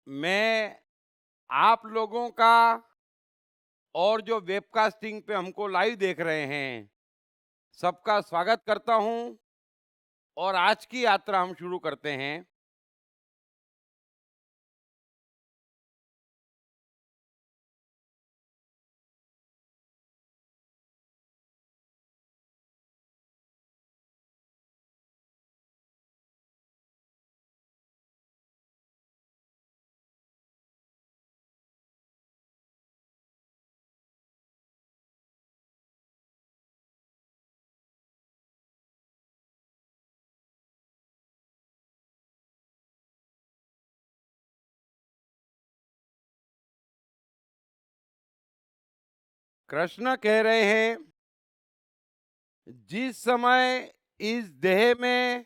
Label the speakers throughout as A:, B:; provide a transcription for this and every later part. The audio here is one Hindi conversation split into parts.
A: मैं आप लोगों का और जो वेबकास्टिंग पे हमको लाइव देख रहे हैं, सबका स्वागत करता हूं और आज की यात्रा हम शुरू करते हैं। कृष्ण कह रहे हैं, जिस समय इस देह में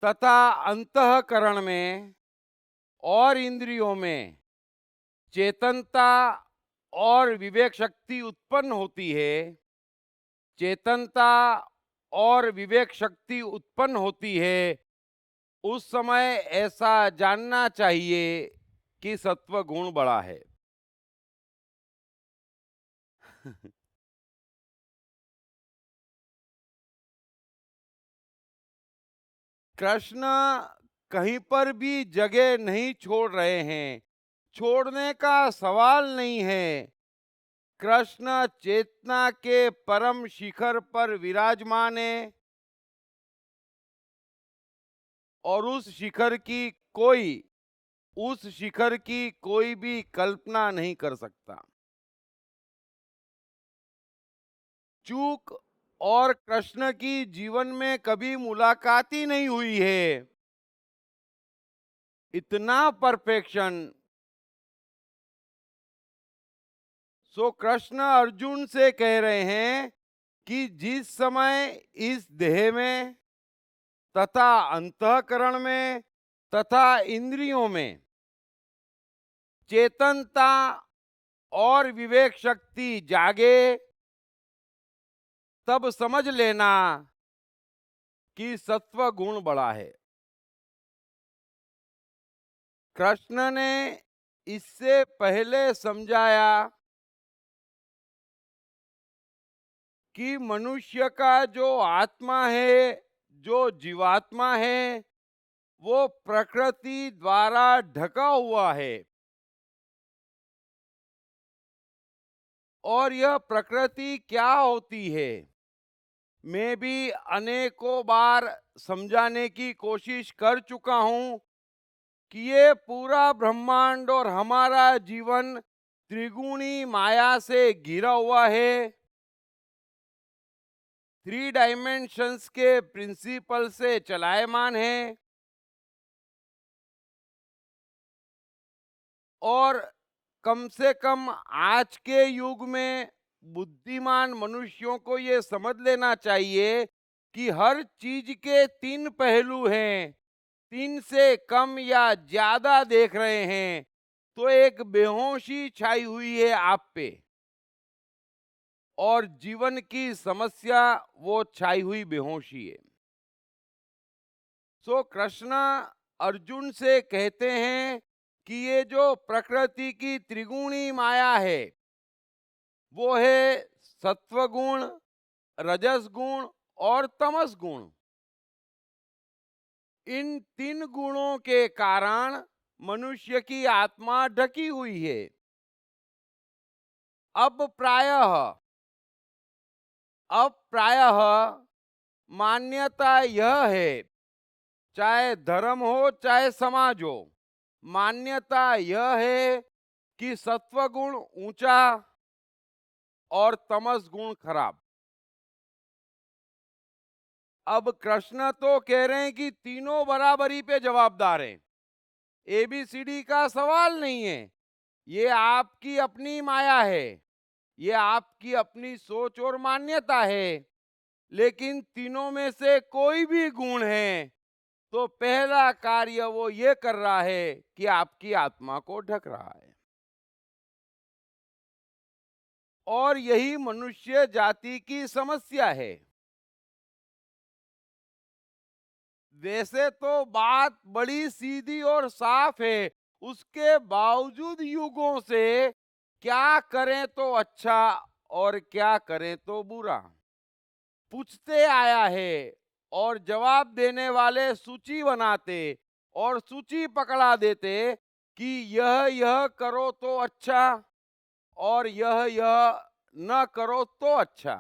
A: तथा अंतःकरण में और इंद्रियों में चेतनता और विवेक शक्ति उत्पन्न होती है, चेतनता और विवेक शक्ति उत्पन्न होती है, उस समय ऐसा जानना चाहिए कि सत्व गुण बड़ा है। कृष्ण कहीं पर भी जगह नहीं छोड़ रहे हैं, छोड़ने का सवाल नहीं है। कृष्ण चेतना के परम शिखर पर विराजमान है और उस शिखर की कोई भी कल्पना नहीं कर सकता। चूक और कृष्ण की जीवन में कभी मुलाकात ही नहीं हुई है। इतना परफेक्शन। सो कृष्ण अर्जुन से कह रहे हैं कि जिस समय इस देह में तथा अंतःकरण में तथा इंद्रियों में चेतनता और विवेक शक्ति जागे, तब समझ लेना कि सत्व गुण बड़ा है। कृष्ण ने इससे पहले समझाया कि मनुष्य का जो आत्मा है, जो जीवात्मा है, वो प्रकृति द्वारा ढका हुआ है और यह प्रकृति क्या होती है, मैं भी अनेकों बार समझाने की कोशिश कर चुका हूं कि ये पूरा ब्रह्मांड और हमारा जीवन त्रिगुणी माया से घिरा हुआ है। 3 डायमेंशंस के प्रिंसिपल से चलायमान है और कम से कम आज के युग में बुद्धिमान मनुष्यों को ये समझ लेना चाहिए कि हर चीज के 3 पहलू हैं। 3 से कम या ज्यादा देख रहे हैं तो एक बेहोशी छाई हुई है आप पे और जीवन की समस्या वो छाई हुई बेहोशी है। सो कृष्ण अर्जुन से कहते हैं कि ये जो प्रकृति की त्रिगुणी माया है, वो है सत्वगुण, रजस गुण और तमस गुण। इन 3 गुणों के कारण मनुष्य की आत्मा ढकी हुई है। अब प्रायः अब प्रायः मान्यता यह है, चाहे धर्म हो चाहे समाज हो, मान्यता यह है कि सत्वगुण ऊंचा और तमस गुण खराब। अब कृष्ण तो कह रहे हैं कि तीनों बराबरी पे जवाबदार हैं, एबीसीडी का सवाल नहीं है। ये आपकी अपनी माया है, ये आपकी अपनी सोच और मान्यता है। लेकिन तीनों में से कोई भी गुण है तो पहला कार्य वो ये कर रहा है कि आपकी आत्मा को ढक रहा है। और यही मनुष्य जाति की समस्या है। वैसे तो बात बड़ी सीधी और साफ है उसके बावजूद युगों से क्या करें तो अच्छा और क्या करें तो बुरा पूछते आया है, और जवाब देने वाले सूची बनाते और सूची पकड़ा देते कि यह करो तो अच्छा और यह न करो तो अच्छा।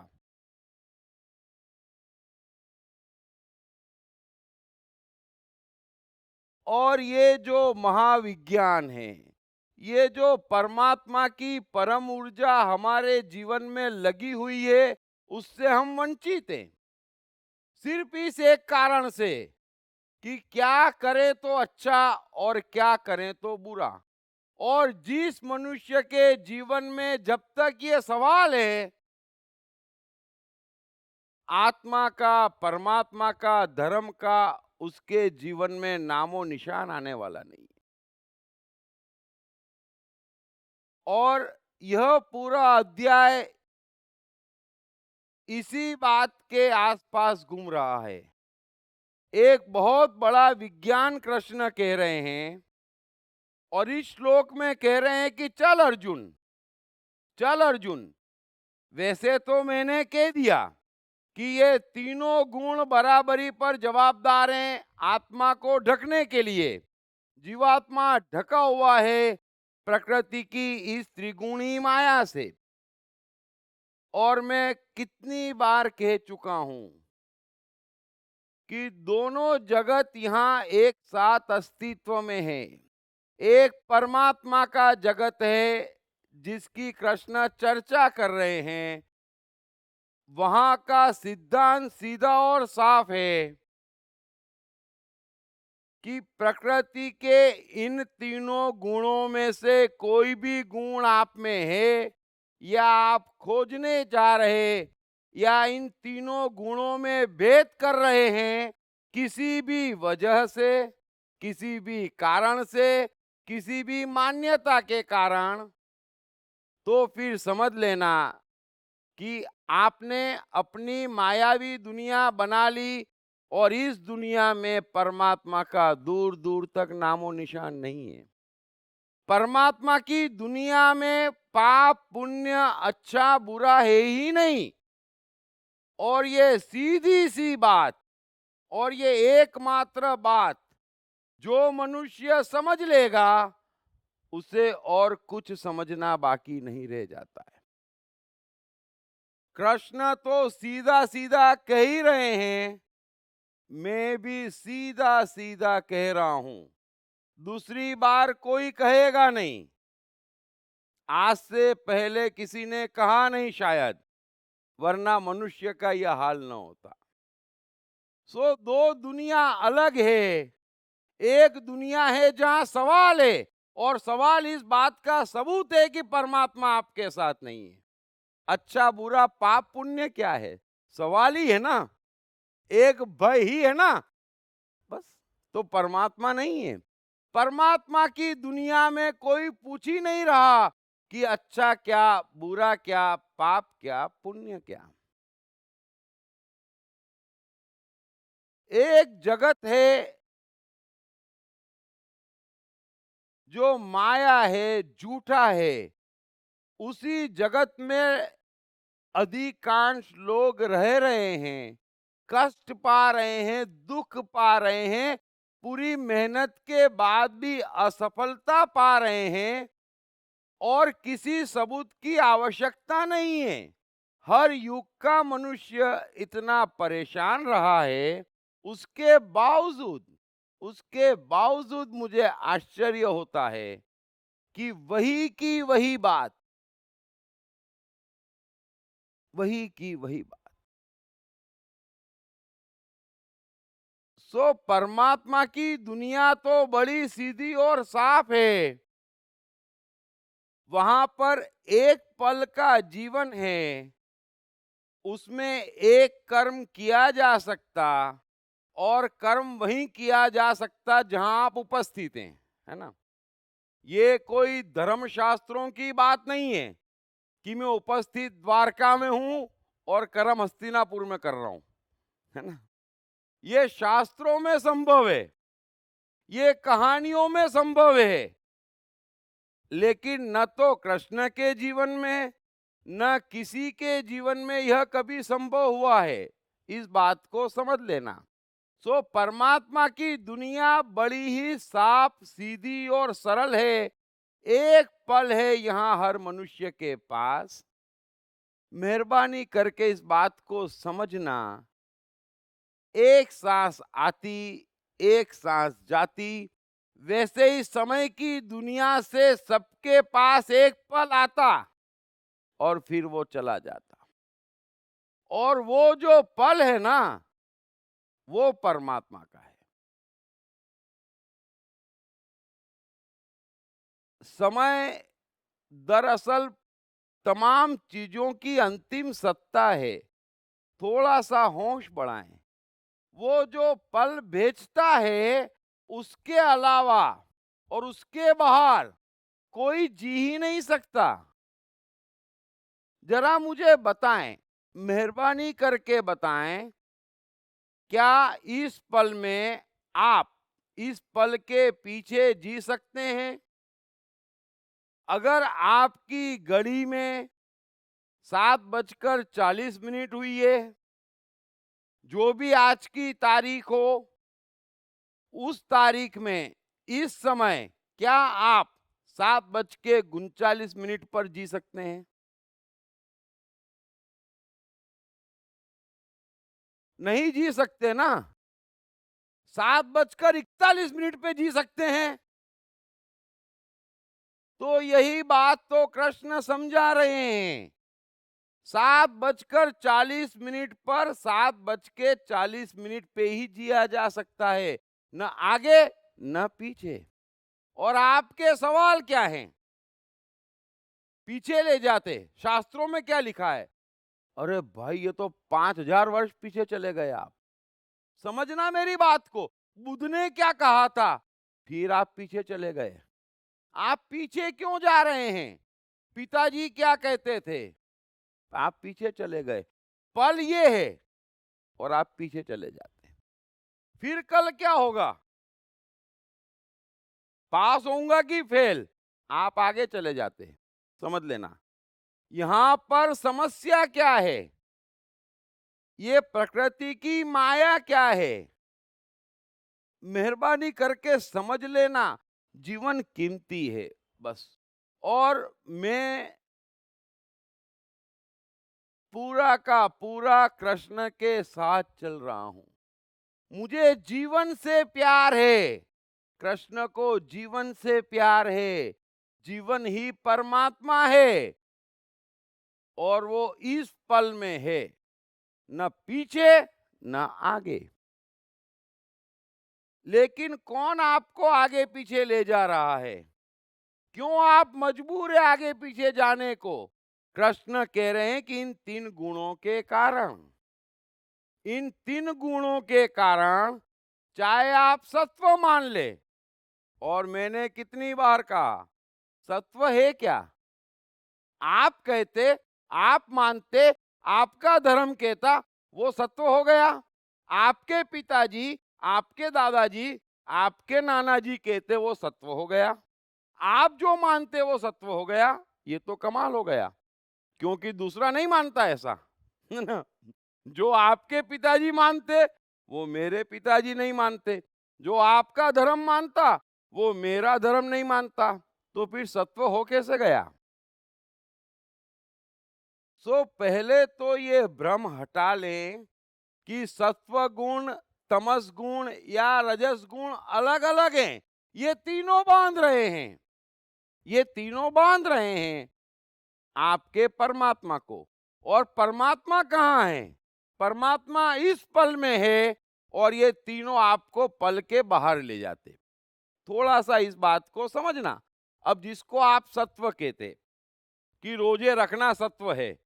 A: और ये जो महाविज्ञान है, ये जो परमात्मा की परम ऊर्जा हमारे जीवन में लगी हुई है, उससे हम वंचित हैं। सिर्फ इस एक कारण से कि क्या करें तो अच्छा और क्या करें तो बुरा। और जिस मनुष्य के जीवन में जब तक ये सवाल है, आत्मा का, परमात्मा का, धर्म का, उसके जीवन में नामो निशान आने वाला नहीं है। और यह पूरा अध्याय इसी बात के आसपास घूम रहा है। एक बहुत बड़ा विज्ञान कृष्ण कह रहे हैं, और इस श्लोक में कह रहे हैं कि चल अर्जुन, चल अर्जुन, वैसे तो मैंने कह दिया कि ये तीनों गुण बराबरी पर जवाबदार हैं आत्मा को ढकने के लिए। जीवात्मा ढका हुआ है प्रकृति की इस त्रिगुणी माया से। और मैं कितनी बार कह चुका हूं कि दोनों जगत यहां एक साथ अस्तित्व में है। एक परमात्मा का जगत है जिसकी कृष्ण चर्चा कर रहे हैं, वहां का सिद्धांत सीधा और साफ है कि प्रकृति के इन तीनों गुणों में से कोई भी गुण आप में है, या आप खोजने जा रहे, या इन तीनों गुणों में भेद कर रहे हैं किसी भी वजह से, किसी भी कारण से, किसी भी मान्यता के कारण, तो फिर समझ लेना कि आपने अपनी मायावी दुनिया बना ली, और इस दुनिया में परमात्मा का दूर दूर तक नामो निशान नहीं है। परमात्मा की दुनिया में पाप पुण्य अच्छा बुरा है ही नहीं। और ये सीधी सी बात, और ये एकमात्र बात जो मनुष्य समझ लेगा, उसे और कुछ समझना बाकी नहीं रह जाता है। कृष्ण तो सीधा सीधा कह ही रहे हैं, मैं भी सीधा सीधा कह रहा हूं, दूसरी बार कोई कहेगा नहीं। आज से पहले किसी ने कहा नहीं शायद, वरना मनुष्य का यह हाल न होता। सो दो दुनिया अलग है। एक दुनिया है जहां सवाल है, और सवाल इस बात का सबूत है कि परमात्मा आपके साथ नहीं है। अच्छा बुरा पाप पुण्य क्या है, सवाल ही है ना, एक भय ही है ना, बस। तो परमात्मा नहीं है। परमात्मा की दुनिया में कोई पूछ ही नहीं रहा कि अच्छा क्या, बुरा क्या, पाप क्या, पुण्य क्या। एक जगत है जो माया है, झूठा है। उसी जगत में अधिकांश लोग रह रहे हैं, कष्ट पा रहे हैं, दुख पा रहे हैं, पूरी मेहनत के बाद भी असफलता पा रहे हैं, और किसी सबूत की आवश्यकता नहीं है। हर युग का मनुष्य इतना परेशान रहा है, उसके बावजूद मुझे आश्चर्य होता है कि वही की वही बात, वही की वही बात। सो परमात्मा की दुनिया तो बड़ी सीधी और साफ है। वहां पर एक पल का जीवन है, उसमें एक कर्म किया जा सकता, और कर्म वहीं किया जा सकता जहां आप उपस्थित हैं, है ना। ये कोई धर्मशास्त्रों की बात नहीं है कि मैं उपस्थित द्वारका में हूं और कर्म हस्तिनापुर में कर रहा हूं, है ना। ये शास्त्रों में संभव है, ये कहानियों में संभव है, लेकिन न तो कृष्ण के जीवन में न किसी के जीवन में यह कभी संभव हुआ है। इस बात को समझ लेना। सो परमात्मा की दुनिया बड़ी ही साफ सीधी और सरल है। एक पल है यहाँ हर मनुष्य के पास। मेहरबानी करके इस बात को समझना। एक सांस आती, एक सांस जाती, वैसे ही समय की दुनिया से सबके पास एक पल आता और फिर वो चला जाता। और वो जो पल है ना, वो परमात्मा का है। समय दरअसल तमाम चीजों की अंतिम सत्ता है। थोड़ा सा होश बढ़ाएं। वो जो पल भेजता है, उसके अलावा और उसके बाहर कोई जी ही नहीं सकता। जरा मुझे बताएं, मेहरबानी करके बताएं, क्या इस पल में आप इस पल के पीछे जी सकते हैं? अगर आपकी घड़ी में 7:40 हुई है, जो भी आज की तारीख हो, उस तारीख में इस समय क्या आप 7:39 पर जी सकते हैं? नहीं जी सकते ना। 7:41 पे जी सकते हैं। तो यही बात तो कृष्ण समझा रहे हैं। 7:40 पर 7:40 पे ही जिया जा सकता है, न आगे न पीछे। और आपके सवाल क्या हैं? पीछे ले जाते, शास्त्रों में क्या लिखा है? अरे भाई, ये तो 5000 वर्ष पीछे चले गए आप। समझना मेरी बात को। बुद्ध ने क्या कहा था, फिर आप पीछे चले गए। आप पीछे क्यों जा रहे हैं? पिताजी क्या कहते थे, आप पीछे चले गए। पल ये है और आप पीछे चले जाते हैं। फिर कल क्या होगा? पास होऊंगा कि फेल? आप आगे चले जाते हैं। समझ लेना। यहां पर समस्या क्या है? ये प्रकृति की माया क्या है? मेहरबानी करके समझ लेना। जीवन कीमती है, बस। और मैं पूरा का पूरा कृष्ण के साथ चल रहा हूं। मुझे जीवन से प्यार है। कृष्ण को जीवन से प्यार है। जीवन ही परमात्मा है और वो इस पल में है, न पीछे न आगे। लेकिन कौन आपको आगे पीछे ले जा रहा है? क्यों आप मजबूर है आगे पीछे जाने को? कृष्ण कह रहे हैं कि इन 3 गुणों के कारण। इन 3 गुणों के कारण चाहे आप सत्व मान ले, और मैंने कितनी बार कहा, सत्व है क्या? आप कहते, आप मानते, आपका धर्म कहता, वो सत्व हो गया। आपके पिताजी, आपके दादाजी, आपके नाना जी कहते, वो सत्व हो गया। आप जो मानते वो सत्व हो गया। ये तो कमाल हो गया, क्योंकि दूसरा नहीं मानता ऐसा, है ना? जो आपके पिताजी मानते, वो मेरे पिताजी नहीं मानते। जो आपका धर्म मानता, वो मेरा धर्म नहीं मानता। तो फिर सत्व हो कैसे गया? सो पहले तो ये भ्रम हटा लें कि सत्व गुण, तमस गुण या रजस गुण अलग अलग हैं। ये तीनों बांध रहे हैं। ये तीनों बांध रहे हैं आपके परमात्मा को। और परमात्मा कहाँ है? परमात्मा इस पल में है और ये तीनों आपको पल के बाहर ले जाते। थोड़ा सा इस बात को समझना। अब जिसको आप सत्व कहते कि रोजे रखना सत्व है,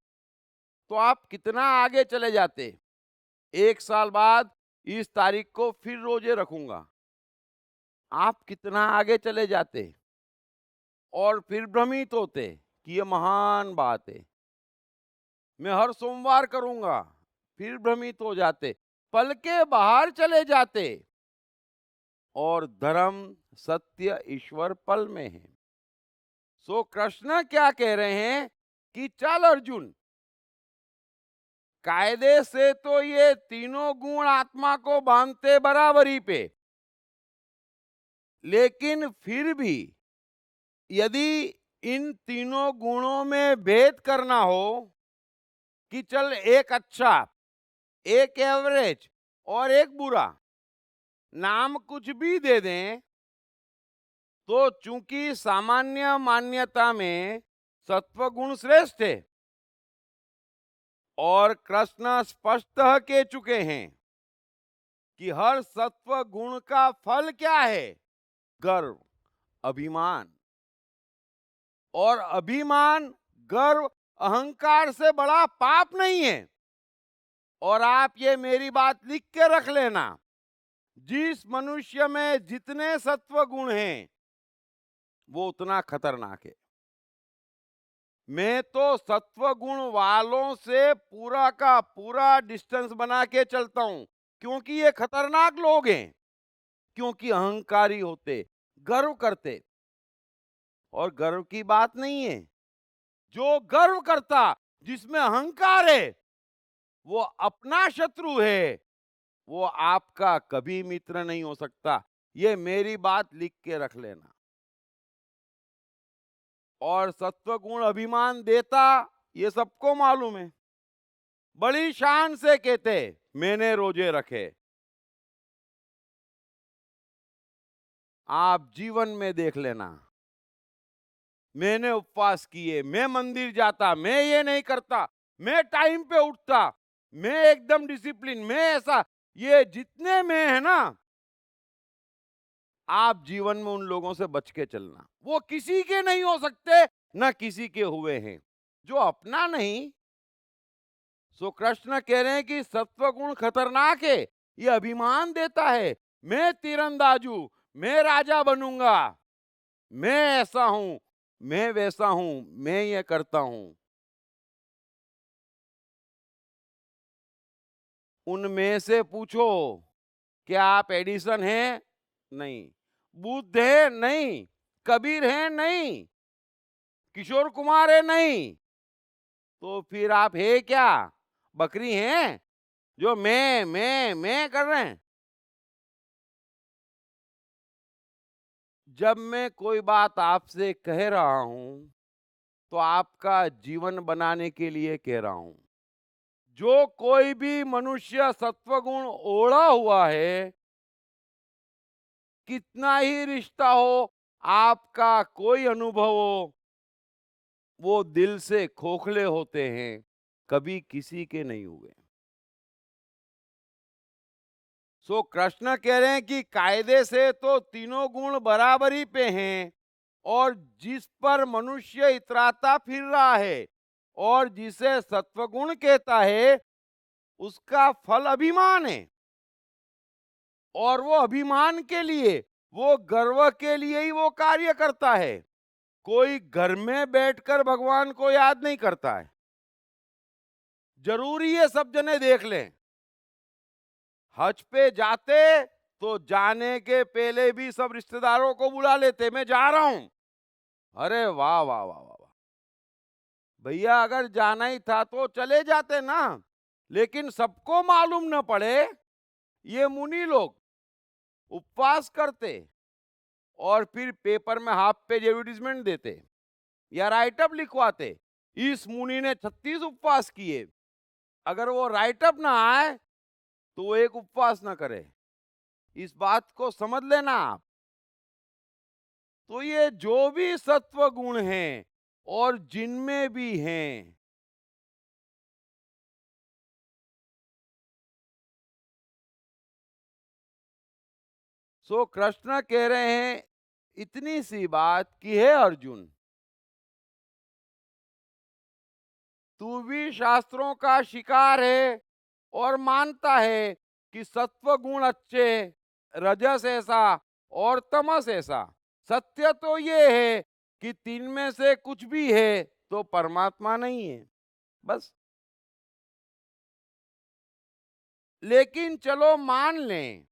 A: तो आप कितना आगे चले जाते? 1 साल बाद इस तारीख को फिर रोजे रखूंगा। आप कितना आगे चले जाते और फिर भ्रमित होते कि ये महान बात है, मैं हर सोमवार करूंगा। फिर भ्रमित हो जाते, पल के बाहर चले जाते। और धर्म, सत्य, ईश्वर पल में है। सो कृष्ण क्या कह रहे हैं कि चल अर्जुन, कायदे से तो ये तीनों गुण आत्मा को बांधते बराबरी पे, लेकिन फिर भी यदि इन तीनों गुणों में भेद करना हो कि चल एक अच्छा, एक एवरेज और एक बुरा, नाम कुछ भी दे दें, तो चूंकि सामान्य मान्यता में सत्व गुण श्रेष्ठ है और कृष्ण स्पष्ट कह चुके हैं कि हर सत्व गुण का फल क्या है? गर्व, अभिमान। और अभिमान, गर्व, अहंकार से बड़ा पाप नहीं है। और आप ये मेरी बात लिख के रख लेना, जिस मनुष्य में जितने सत्व गुण हैं वो उतना खतरनाक है। मैं तो सत्व गुण वालों से पूरा का पूरा डिस्टेंस बना के चलता हूं, क्योंकि ये खतरनाक लोग हैं, क्योंकि अहंकारी होते, गर्व करते। और गर्व की बात नहीं है, जो गर्व करता, जिसमें अहंकार है, वो अपना शत्रु है, वो आपका कभी मित्र नहीं हो सकता। ये मेरी बात लिख के रख लेना। और सत्वगुण अभिमान देता, ये सबको मालूम है, बड़ी शान से कहते मैंने रोजे रखे। आप जीवन में देख लेना, मैंने उपवास किए, मैं मंदिर जाता, मैं ये नहीं करता, मैं टाइम पे उठता, मैं एकदम डिसिप्लिन, मैं ऐसा, ये जितने में है ना, आप जीवन में उन लोगों से बच के चलना। वो किसी के नहीं हो सकते, ना किसी के हुए हैं, जो अपना नहीं। सो कृष्ण कह रहे हैं कि सत्व गुण खतरनाक है, ये अभिमान देता है, मैं तीरंदाजू, मैं राजा बनूंगा, मैं ऐसा हूं, मैं वैसा हूं, मैं ये करता हूं। उनमें से पूछो, क्या आप एडिसन हैं? नहीं। बुद्ध है? नहीं। कबीर है? नहीं। किशोर कुमार है? नहीं। तो फिर आप है क्या? बकरी हैं जो मैं कर रहे हैं? जब मैं कोई बात आपसे कह रहा हूं, तो आपका जीवन बनाने के लिए कह रहा हूं। जो कोई भी मनुष्य सत्वगुण ओढ़ा हुआ है, कितना ही रिश्ता हो, आपका कोई अनुभव हो, वो दिल से खोखले होते हैं, कभी किसी के नहीं हुए। सो कृष्ण कह रहे हैं कि कायदे से तो तीनों गुण बराबरी पे हैं, और जिस पर मनुष्य इतराता फिर रहा है और जिसे सत्वगुण कहता है, उसका फल अभिमान है। और वो अभिमान के लिए, वो गर्व के लिए ही वो कार्य करता है। कोई घर में बैठकर भगवान को याद नहीं करता है। जरूरी है सब जने देख लें, हज पे जाते तो जाने के पहले भी सब रिश्तेदारों को बुला लेते, मैं जा रहा हूं। अरे वाह वाह वाह वाह वाह। भैया अगर जाना ही था तो चले जाते ना, लेकिन सबको मालूम न पड़े, ये मुनि लोग उपवास करते और फिर पेपर में हाफ पेज एडवर्टीजमेंट देते या राइटअप लिखवाते, इस मुनि ने 36 उपवास किए। अगर वो राइटअप ना आए तो वो एक उपवास ना करे। इस बात को समझ लेना आप। तो ये जो भी सत्व गुण हैं और जिनमें भी हैं, सो कृष्ण कह रहे हैं इतनी सी बात की है अर्जुन, तू भी शास्त्रों का शिकार है और मानता है कि सत्व गुण अच्छे, रजस ऐसा और तमस ऐसा। सत्य तो ये है कि तीन में से कुछ भी है तो परमात्मा नहीं है, बस। लेकिन चलो मान लें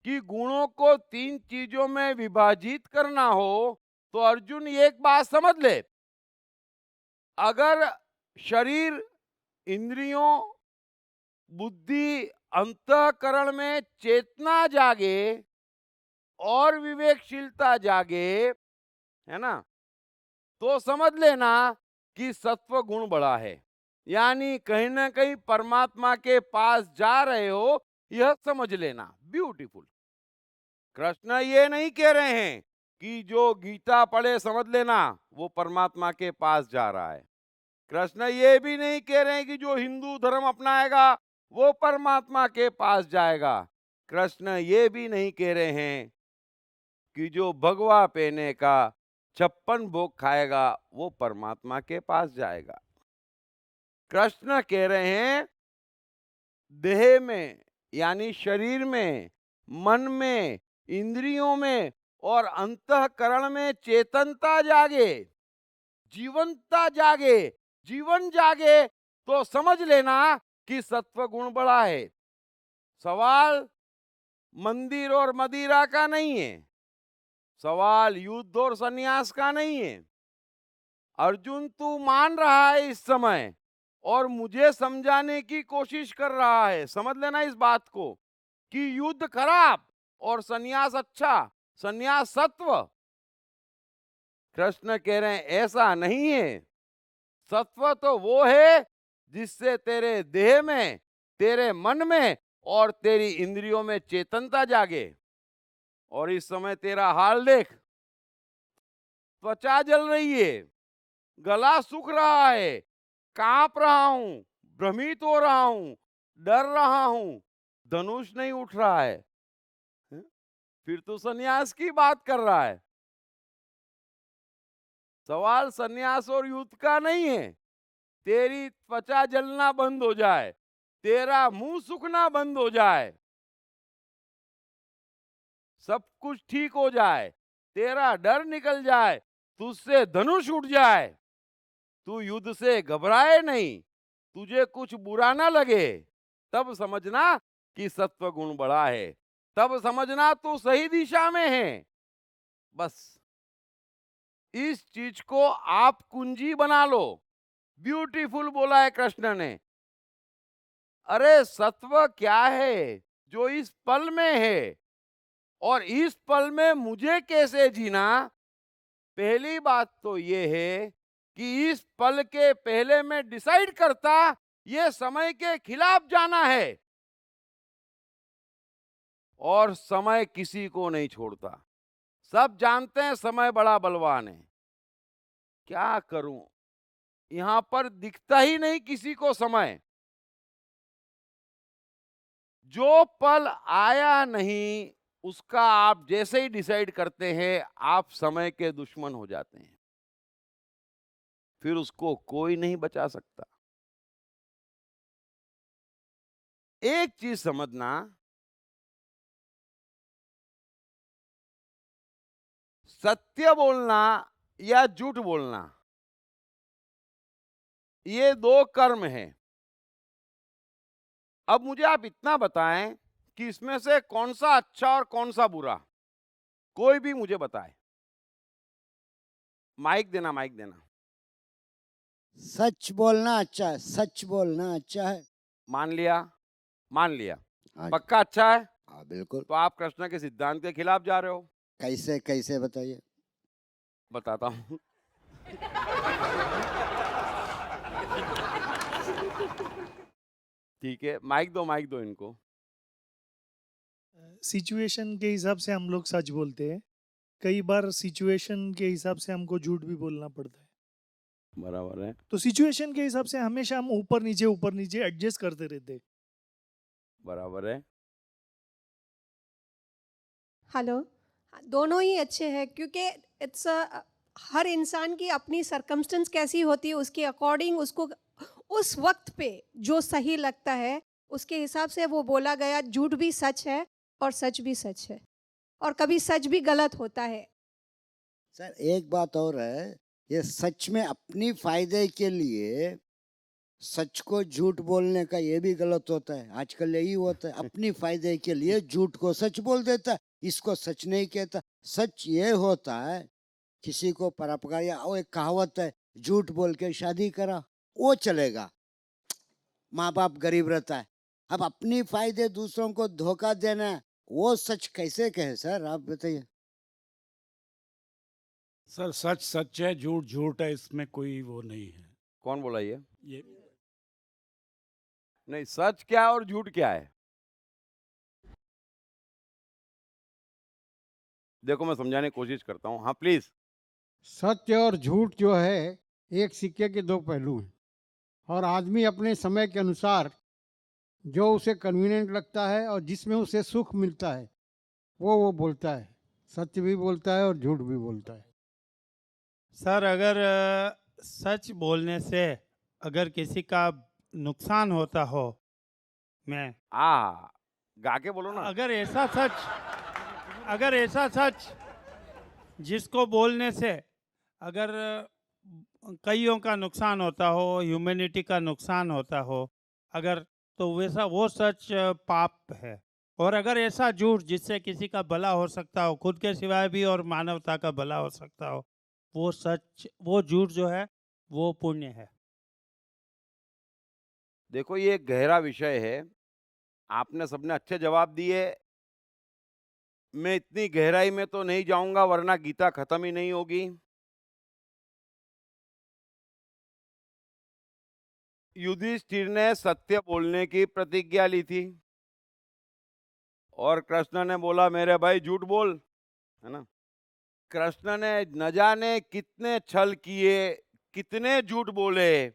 A: कि गुणों को तीन चीजों में विभाजित करना हो, तो अर्जुन एक बात समझ ले, अगर शरीर, इंद्रियों, बुद्धि, अंतःकरण में चेतना जागे और विवेकशीलता जागे, है ना, तो समझ लेना कि सत्व गुण बड़ा है, यानी कहीं ना कहीं परमात्मा के पास जा रहे हो, यह समझ लेना। ब्यूटीफुल। कृष्ण ये नहीं कह रहे हैं कि जो गीता पढ़े समझ लेना वो परमात्मा के पास जा रहा है। कृष्ण ये भी नहीं कह रहे हैं कि जो हिंदू धर्म अपनाएगा वो परमात्मा के पास जाएगा। कृष्ण ये भी नहीं कह रहे हैं कि जो भगवा पहने का 56 भोग खाएगा वो परमात्मा के पास जाएगा। कृष्ण कह रहे हैं देह में, यानी शरीर में, मन में, इंद्रियों में और अंतःकरण में चेतनता जागे, जीवनता जागे, जीवन जागे, तो समझ लेना कि सत्व गुण बड़ा है। सवाल मंदिर और मदिरा का नहीं है, सवाल युद्ध और सन्यास का नहीं है। अर्जुन तू मान रहा है इस समय और मुझे समझाने की कोशिश कर रहा है। समझ लेना इस बात को कि युद्ध खराब और सन्यास अच्छा, सन्यास सत्व। कृष्ण कह रहे हैं ऐसा नहीं है। सत्व तो वो है जिससे तेरे देह में, तेरे मन में और तेरी इंद्रियों में चेतनता जागे। और इस समय तेरा हाल देख, त्वचा जल रही है, गला सूख रहा है, कांप रहा हूं, भ्रमित हो रहा हूं, डर रहा हूं, धनुष नहीं उठ रहा है। हैं? फिर तो सन्यास की बात कर रहा है। सवाल सन्यास और युद्ध का नहीं है। तेरी त्वचा जलना बंद हो जाए, तेरा मुंह सूखना बंद हो जाए, सब कुछ ठीक हो जाए, तेरा डर निकल जाए, तुझसे धनुष उठ जाए, तू युद्ध से घबराए नहीं, तुझे कुछ बुरा ना लगे, तब समझना कि सत्व गुण बड़ा है, तब समझना तू सही दिशा में है। बस इस चीज को आप कुंजी बना लो। ब्यूटीफुल बोला है कृष्ण ने। अरे सत्व क्या है जो इस पल में है और इस पल में मुझे कैसे जीना। पहली बात तो ये है कि इस पल के पहले मैं डिसाइड करता ये समय के खिलाफ जाना है, और समय किसी को नहीं छोड़ता। सब जानते हैं समय बड़ा बलवान है। क्या करूं, यहां पर दिखता ही नहीं किसी को समय। जो पल आया नहीं उसका आप जैसे ही डिसाइड करते हैं आप समय के दुश्मन हो जाते हैं, फिर उसको कोई नहीं बचा सकता। एक चीज समझना, सत्य बोलना या झूठ बोलना ये दो कर्म हैं। अब मुझे आप इतना बताएं कि इसमें से कौन सा अच्छा और कौन सा बुरा, कोई भी मुझे बताए। माइक देना, माइक देना।
B: सच बोलना अच्छा है, सच बोलना अच्छा है।
A: मान लिया, मान लिया,
B: हाँ जी,
A: पक्का अच्छा है।
B: हाँ बिल्कुल।
A: तो आप कृष्ण के सिद्धांत के खिलाफ जा रहे हो।
B: कैसे कैसे बताइए।
A: बताता हूं। ठीक है, माइक दो इनको।
C: सिचुएशन के हिसाब से हम लोग सच बोलते हैं, कई बार सिचुएशन के हिसाब से हमको झूठ भी बोलना पड़ता है।
A: बराबर है,
C: तो सिचुएशन के हिसाब से हमेशा हम ऊपर नीचे एडजस्ट करते रहते हैं।
A: बराबर है।
D: हेलो। दोनों ही अच्छे हैं क्योंकि इट्स हर इंसान की अपनी सरकमस्टेंस कैसी होती है उसके अकॉर्डिंग उसको उस वक्त पे जो सही लगता है उसके हिसाब से वो बोला गया। झूठ भी सच है और सच भी सच है, और कभी सच भी गलत होता है।
B: सर एक बात और है, ये सच में अपनी फायदे के लिए सच को झूठ बोलने का ये भी गलत होता है। आजकल यही होता है, अपनी फायदे के लिए झूठ को सच बोल देता है, इसको सच नहीं कहता। सच ये होता है किसी को परोपकार, या वो एक कहावत है, झूठ बोल के शादी करा, वो चलेगा, माँ बाप गरीब रहता है। अब अपनी फायदे दूसरों को धोखा देना है, वो सच कैसे कहे सर, आप बताइए।
E: सर सच सच है, झूठ झूठ है, इसमें कोई वो नहीं है।
A: कौन बोला ये?
E: ये
A: नहीं, सच क्या है और झूठ क्या है? देखो मैं समझाने की कोशिश करता हूँ। हाँ प्लीज।
F: सत्य और झूठ जो है एक सिक्के के दो पहलू हैं, और आदमी अपने समय के अनुसार जो उसे कन्वीनियंट लगता है और जिसमें उसे सुख मिलता है वो बोलता है। सत्य भी बोलता है और झूठ भी बोलता है।
G: सर अगर सच बोलने से अगर किसी का नुकसान होता हो, मैं
A: गा के बोलो ना।
G: अगर ऐसा सच जिसको बोलने से अगर कईयों का नुकसान होता हो, ह्यूमैनिटी का नुकसान होता हो, अगर तो वैसा वो सच पाप है। और अगर ऐसा झूठ जिससे किसी का भला हो सकता हो, खुद के सिवाय भी और मानवता का भला हो सकता हो, वो सच, वो झूठ जो है वो पुण्य है।
A: देखो ये एक गहरा विषय है, आपने सबने अच्छे जवाब दिए। मैं इतनी गहराई में तो नहीं जाऊंगा वरना गीता खत्म ही नहीं होगी। युधिष्ठिर ने सत्य बोलने की प्रतिज्ञा ली थी और कृष्ण ने बोला मेरे भाई झूठ बोल, है ना। कृष्ण ने न जाने कितने छल किए, कितने झूठ बोले,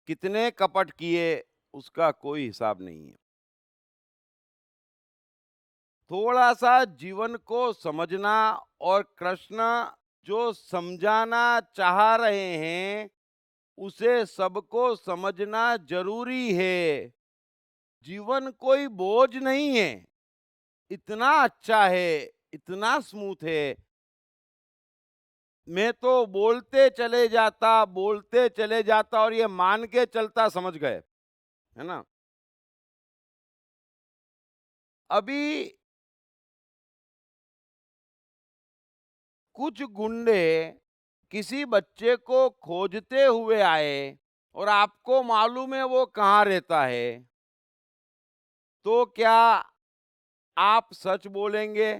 A: कितने कपट किए, उसका कोई हिसाब नहीं है। थोड़ा सा जीवन को समझना और कृष्ण जो समझाना चाह रहे हैं उसे सबको समझना जरूरी है। जीवन कोई बोझ नहीं है, इतना अच्छा है, इतना स्मूथ है। मैं तो बोलते चले जाता और ये मान के चलता, समझ गए, है ना। अभी कुछ गुंडे किसी बच्चे को खोजते हुए आए और आपको मालूम है वो कहाँ रहता है, तो क्या आप सच बोलेंगे?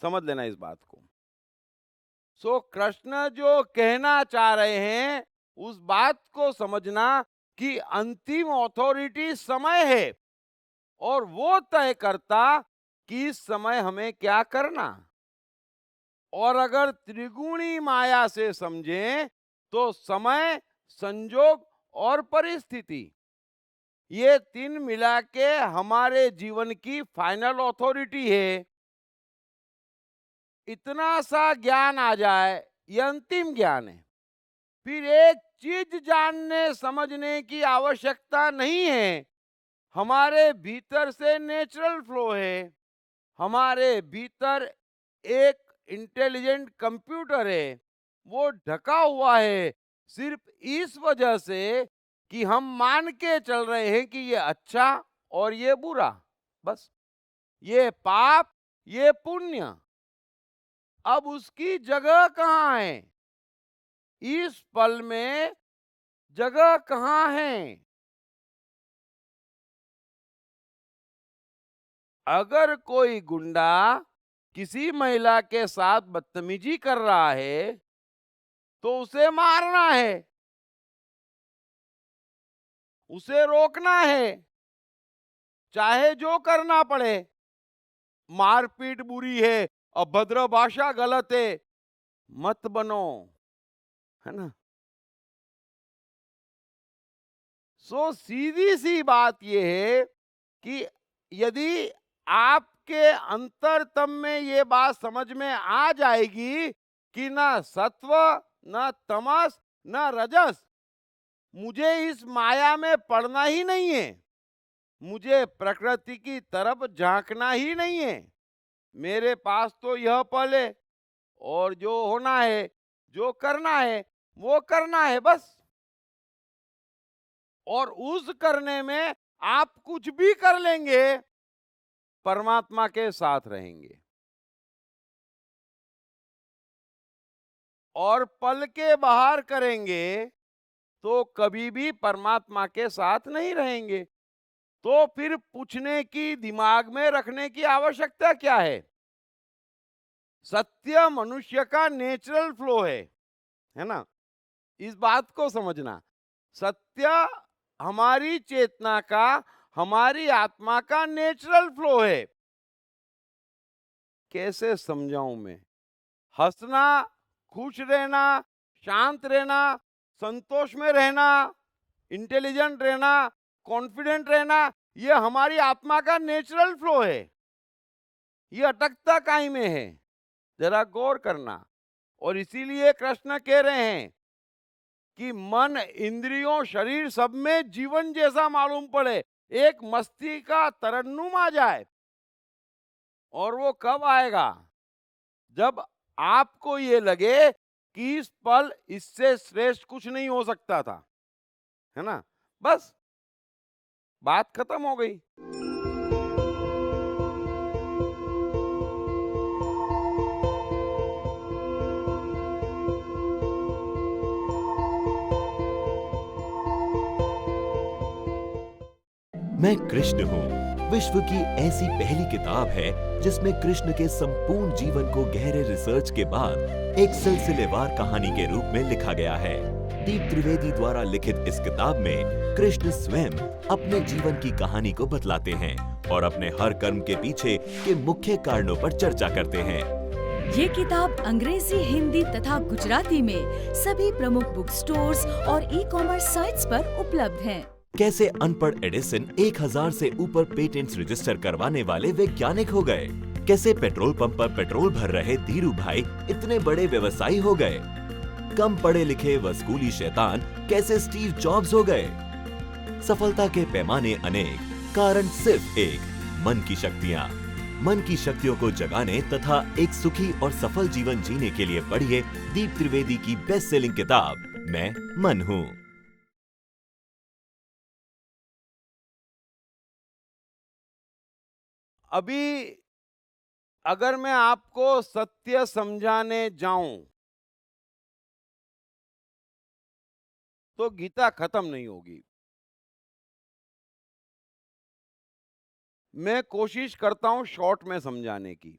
A: समझ लेना इस बात को। सो कृष्ण जो कहना चाह रहे हैं उस बात को समझना कि अंतिम अथॉरिटी समय है और वो तय करता कि इस समय हमें क्या करना। और अगर त्रिगुणी माया से समझें तो समय, संजोग और परिस्थिति, ये तीन मिला के हमारे जीवन की फाइनल अथॉरिटी है। इतना सा ज्ञान आ जाए, ये अंतिम ज्ञान है। फिर एक चीज जानने समझने की आवश्यकता नहीं है, हमारे भीतर से नेचुरल फ्लो है। हमारे भीतर एक इंटेलिजेंट कंप्यूटर है, वो ढका हुआ है सिर्फ इस वजह से कि हम मान के चल रहे हैं कि ये अच्छा और ये बुरा, बस ये पाप ये पुण्य। अब उसकी जगह कहाँ है? इस पल में जगह कहाँ है? अगर कोई गुंडा किसी महिला के साथ बदतमीजी कर रहा है तो उसे मारना है, उसे रोकना है, चाहे जो करना पड़े। मारपीट बुरी है, अभद्र भाषा गलत है, मत बनो, है ना। सो सीधी सी बात यह है कि यदि आपके अंतरतम में ये बात समझ में आ जाएगी कि ना सत्व ना तमस ना रजस, मुझे इस माया में पड़ना ही नहीं है, मुझे प्रकृति की तरफ झांकना ही नहीं है, मेरे पास तो यह पल है और जो होना है जो करना है वो करना है, बस। और उस करने में आप कुछ भी कर लेंगे परमात्मा के साथ रहेंगे, और पल के बाहर करेंगे तो कभी भी परमात्मा के साथ नहीं रहेंगे। तो फिर पूछने की, दिमाग में रखने की आवश्यकता क्या है? सत्य मनुष्य का नेचुरल फ्लो है ना? इस बात को समझना। सत्य हमारी चेतना का, हमारी आत्मा का नेचुरल फ्लो है। कैसे समझाऊं मैं? हंसना, खुश रहना, शांत रहना, संतोष में रहना, इंटेलिजेंट रहना, कॉन्फिडेंट रहना, ये हमारी आत्मा का नेचुरल फ्लो है। ये अटकता काहे में है? जरा गौर करना। और इसीलिए कृष्ण कह रहे हैं कि मन, इंद्रियों, शरीर सब में जीवन जैसा मालूम पड़े, एक मस्ती का तरन्नुम आ जाए। और वो कब आएगा? जब आपको ये लगे कि इस पल इससे श्रेष्ठ कुछ नहीं हो सकता था, है ना? बस बात खत्म हो गई।
H: मैं कृष्ण हूँ विश्व की ऐसी पहली किताब है जिसमें कृष्ण के संपूर्ण जीवन को गहरे रिसर्च के बाद एक सिलसिलेवार कहानी के रूप में लिखा गया है। दीप त्रिवेदी द्वारा लिखित इस किताब में कृष्ण स्वयं अपने जीवन की कहानी को बतलाते हैं और अपने हर कर्म के पीछे के मुख्य कारणों पर चर्चा करते हैं।
I: ये किताब अंग्रेजी, हिंदी तथा गुजराती में सभी प्रमुख बुक स्टोर्स और ई-कॉमर्स साइट्स पर उपलब्ध है।
H: कैसे अनपढ़ एडिसन 1000 से ऊपर पेटेंट्स रजिस्टर करवाने वाले वैज्ञानिक हो गए, कैसे पेट्रोल पंप पर पेट्रोल भर रहे धीरू भाई इतने बड़े व्यवसायी हो गए, कम पढ़े लिखे व स्कूली शैतान कैसे स्टीव जॉब्स हो गए। सफलता के पैमाने अनेक, कारण सिर्फ एक, मन की शक्तियाँ। मन की शक्तियों को जगाने तथा एक सुखी और सफल जीवन जीने के लिए पढ़िए दीप त्रिवेदी की बेस्ट सेलिंग किताब मैं मन हूँ।
A: अभी अगर मैं आपको सत्य समझाने जाऊं तो गीता खत्म नहीं होगी। मैं कोशिश करता हूं शॉर्ट में समझाने की।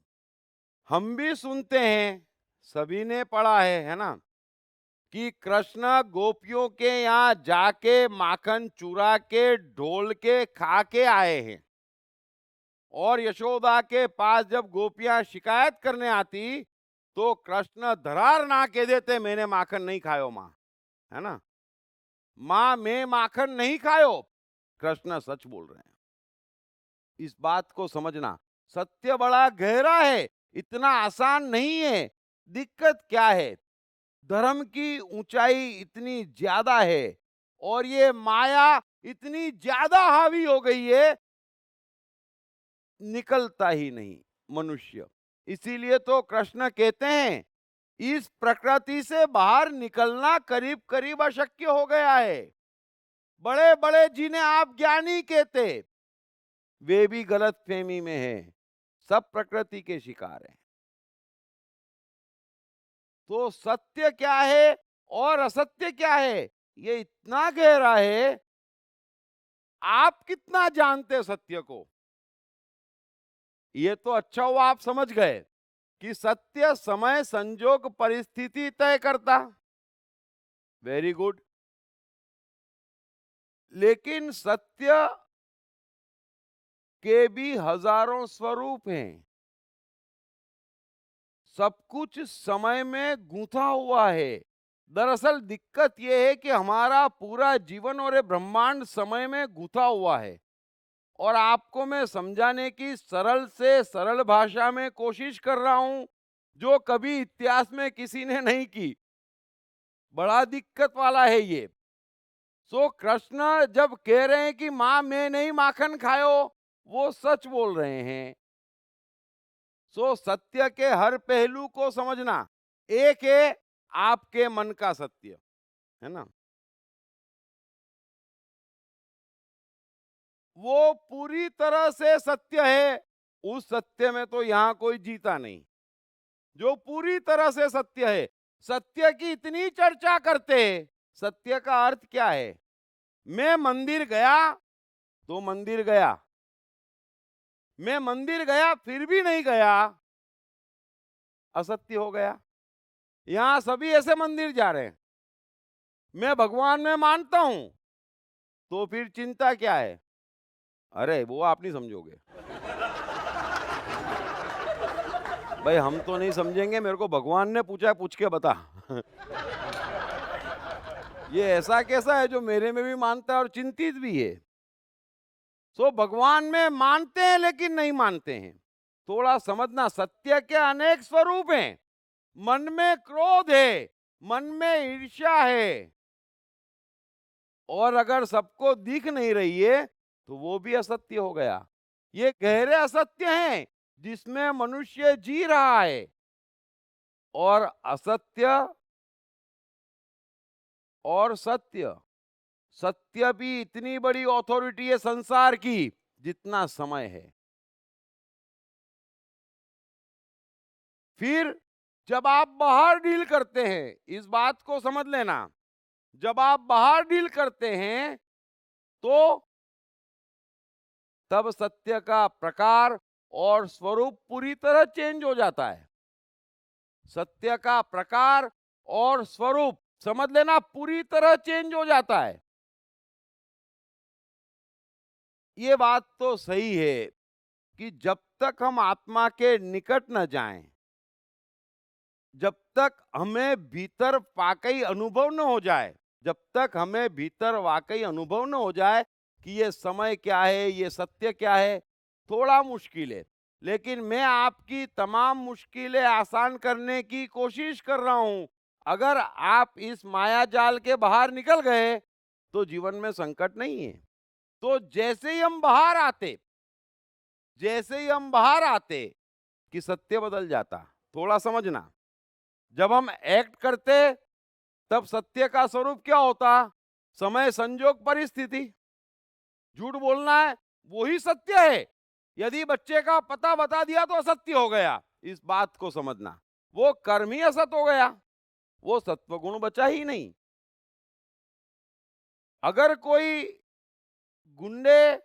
A: हम भी सुनते हैं, सभी ने पढ़ा है ना, कि कृष्ण गोपियों के यहाँ जाके माखन चुरा के, ढोल के, खा के आए हैं। और यशोदा के पास जब गोपियां शिकायत करने आती तो कृष्ण धरार ना कह देते, मैंने माखन नहीं खायो माँ, है ना? माँ मैं माखन नहीं खायो। कृष्ण सच बोल रहे हैं। इस बात को समझना। सत्य बड़ा गहरा है, इतना आसान नहीं है। दिक्कत क्या है? धर्म की ऊंचाई इतनी ज्यादा है और ये माया इतनी ज्यादा हावी हो गई है, निकलता ही नहीं मनुष्य। इसीलिए तो कृष्ण कहते हैं इस प्रकृति से बाहर निकलना करीब करीब अशक्य हो गया है। बड़े बड़े जिन्हें आप ज्ञानी कहते, वे भी गलत फहमी में हैं। सब प्रकृति के शिकार हैं। तो सत्य क्या है और असत्य क्या है, ये इतना गहरा है। आप कितना जानते सत्य को? ये तो अच्छा हुआ आप समझ गए कि सत्य समय, संजोग, परिस्थिति तय करता। Very good. लेकिन सत्य के भी हजारों स्वरूप हैं। सब कुछ समय में गूंथा हुआ है। दरअसल दिक्कत यह है कि हमारा पूरा जीवन और ये ब्रह्मांड समय में गूंथा हुआ है। और आपको मैं समझाने की सरल से सरल भाषा में कोशिश कर रहा हूं, जो कभी इतिहास में किसी ने नहीं की। बड़ा दिक्कत वाला है ये। सो कृष्ण जब कह रहे हैं कि मां मैं नहीं माखन खायो, वो सच बोल रहे हैं। सो सत्य के हर पहलू को समझना। एक है आपके मन का सत्य, है ना? वो पूरी तरह से सत्य है उस सत्य में तो यहां कोई जीता नहीं, जो पूरी तरह से सत्य है। सत्य की इतनी चर्चा करते हैं, सत्य का अर्थ क्या है? मैं मंदिर गया तो मंदिर गया, मैं मंदिर गया फिर भी नहीं गया, असत्य हो गया। यहां सभी ऐसे मंदिर जा रहे हैं। मैं भगवान में मानता हूं तो फिर चिंता क्या है? अरे वो आप नहीं समझोगे भाई, हम तो नहीं समझेंगे, मेरे को भगवान ने पूछा, पूछ के बता ये ऐसा कैसा है जो मेरे में भी मानता है और चिंतित भी है? सो भगवान में मानते हैं लेकिन नहीं मानते हैं। थोड़ा समझना, सत्य के अनेक स्वरूप हैं। मन में क्रोध है, मन में ईर्ष्या है, और अगर सबको दिख नहीं रही है तो वो भी असत्य हो गया। ये गहरे असत्य हैं जिसमें मनुष्य जी रहा है। और असत्य और सत्य, सत्य भी इतनी बड़ी अथॉरिटी है संसार की जितना समय है। फिर जब आप बाहर डील करते हैं, इस बात को समझ लेना, जब आप बाहर डील करते हैं तो तब सत्य का प्रकार और स्वरूप पूरी तरह चेंज हो जाता है। सत्य का प्रकार और स्वरूप समझ लेना पूरी तरह चेंज हो जाता है। ये बात तो सही है कि जब तक हम आत्मा के निकट न जाएं, जब तक हमें भीतर वाकई अनुभव न हो जाए, जब तक हमें भीतर वाकई अनुभव न हो जाए कि ये समय क्या है, ये सत्य क्या है, थोड़ा मुश्किल है। लेकिन मैं आपकी तमाम मुश्किलें आसान करने की कोशिश कर रहा हूं। अगर आप इस माया जाल के बाहर निकल गए तो जीवन में संकट नहीं है। तो जैसे ही हम बाहर आते, जैसे ही हम बाहर आते कि सत्य बदल जाता। थोड़ा समझना, जब हम एक्ट करते तब सत्य का स्वरूप क्या होता? समय, संजोग, परिस्थिति। झूठ बोलना है वही सत्य है। यदि बच्चे का पता बता दिया तो असत्य हो गया, इस बात को समझना। वो कर्म ही असत हो गया, वो सत्व गुण बचा ही नहीं। अगर कोई गुंडे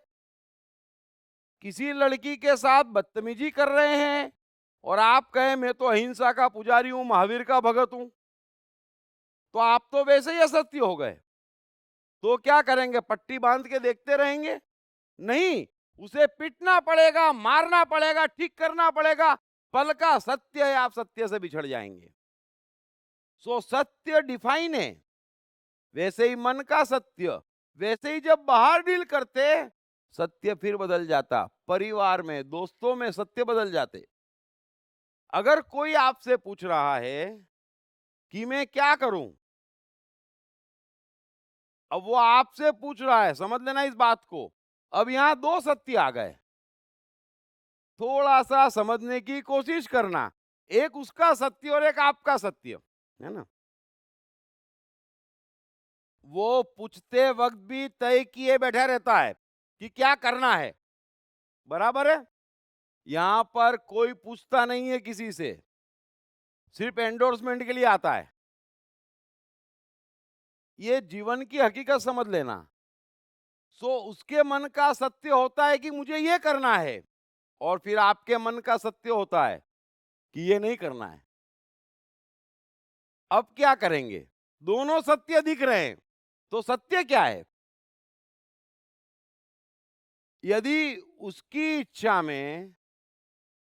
A: किसी लड़की के साथ बदतमीजी कर रहे हैं और आप कहें मैं तो अहिंसा का पुजारी हूं, महावीर का भगत हूं, तो आप तो वैसे ही असत्य हो गए। तो क्या करेंगे? पट्टी बांध के देखते रहेंगे? नहीं, उसे पीटना पड़ेगा, मारना पड़ेगा, ठीक करना पड़ेगा। पल का सत्य है, आप सत्य से बिछड़ जाएंगे। सो सत्य डिफाइन है। वैसे ही मन का सत्य, वैसे ही जब बाहर डील करते सत्य फिर बदल जाता। परिवार में, दोस्तों में सत्य बदल जाते। अगर कोई आपसे पूछ रहा है कि मैं क्या करूं, अब वो आपसे पूछ रहा है, समझ लेना इस बात को। अब यहां दो सत्य आ गए, थोड़ा सा समझने की कोशिश करना। एक उसका सत्य और एक आपका सत्य, है ना? वो पूछते वक्त भी तय किए बैठा रहता है कि क्या करना है, बराबर है? यहां पर कोई पूछता नहीं है किसी से, सिर्फ एंडोर्समेंट के लिए आता है। ये जीवन की हकीकत समझ लेना। सो उसके मन का सत्य होता है कि मुझे ये करना है, और फिर आपके मन का सत्य होता है कि ये नहीं करना है। अब क्या करेंगे? दोनों सत्य दिख रहे हैं, तो सत्य क्या है? यदि उसकी इच्छा में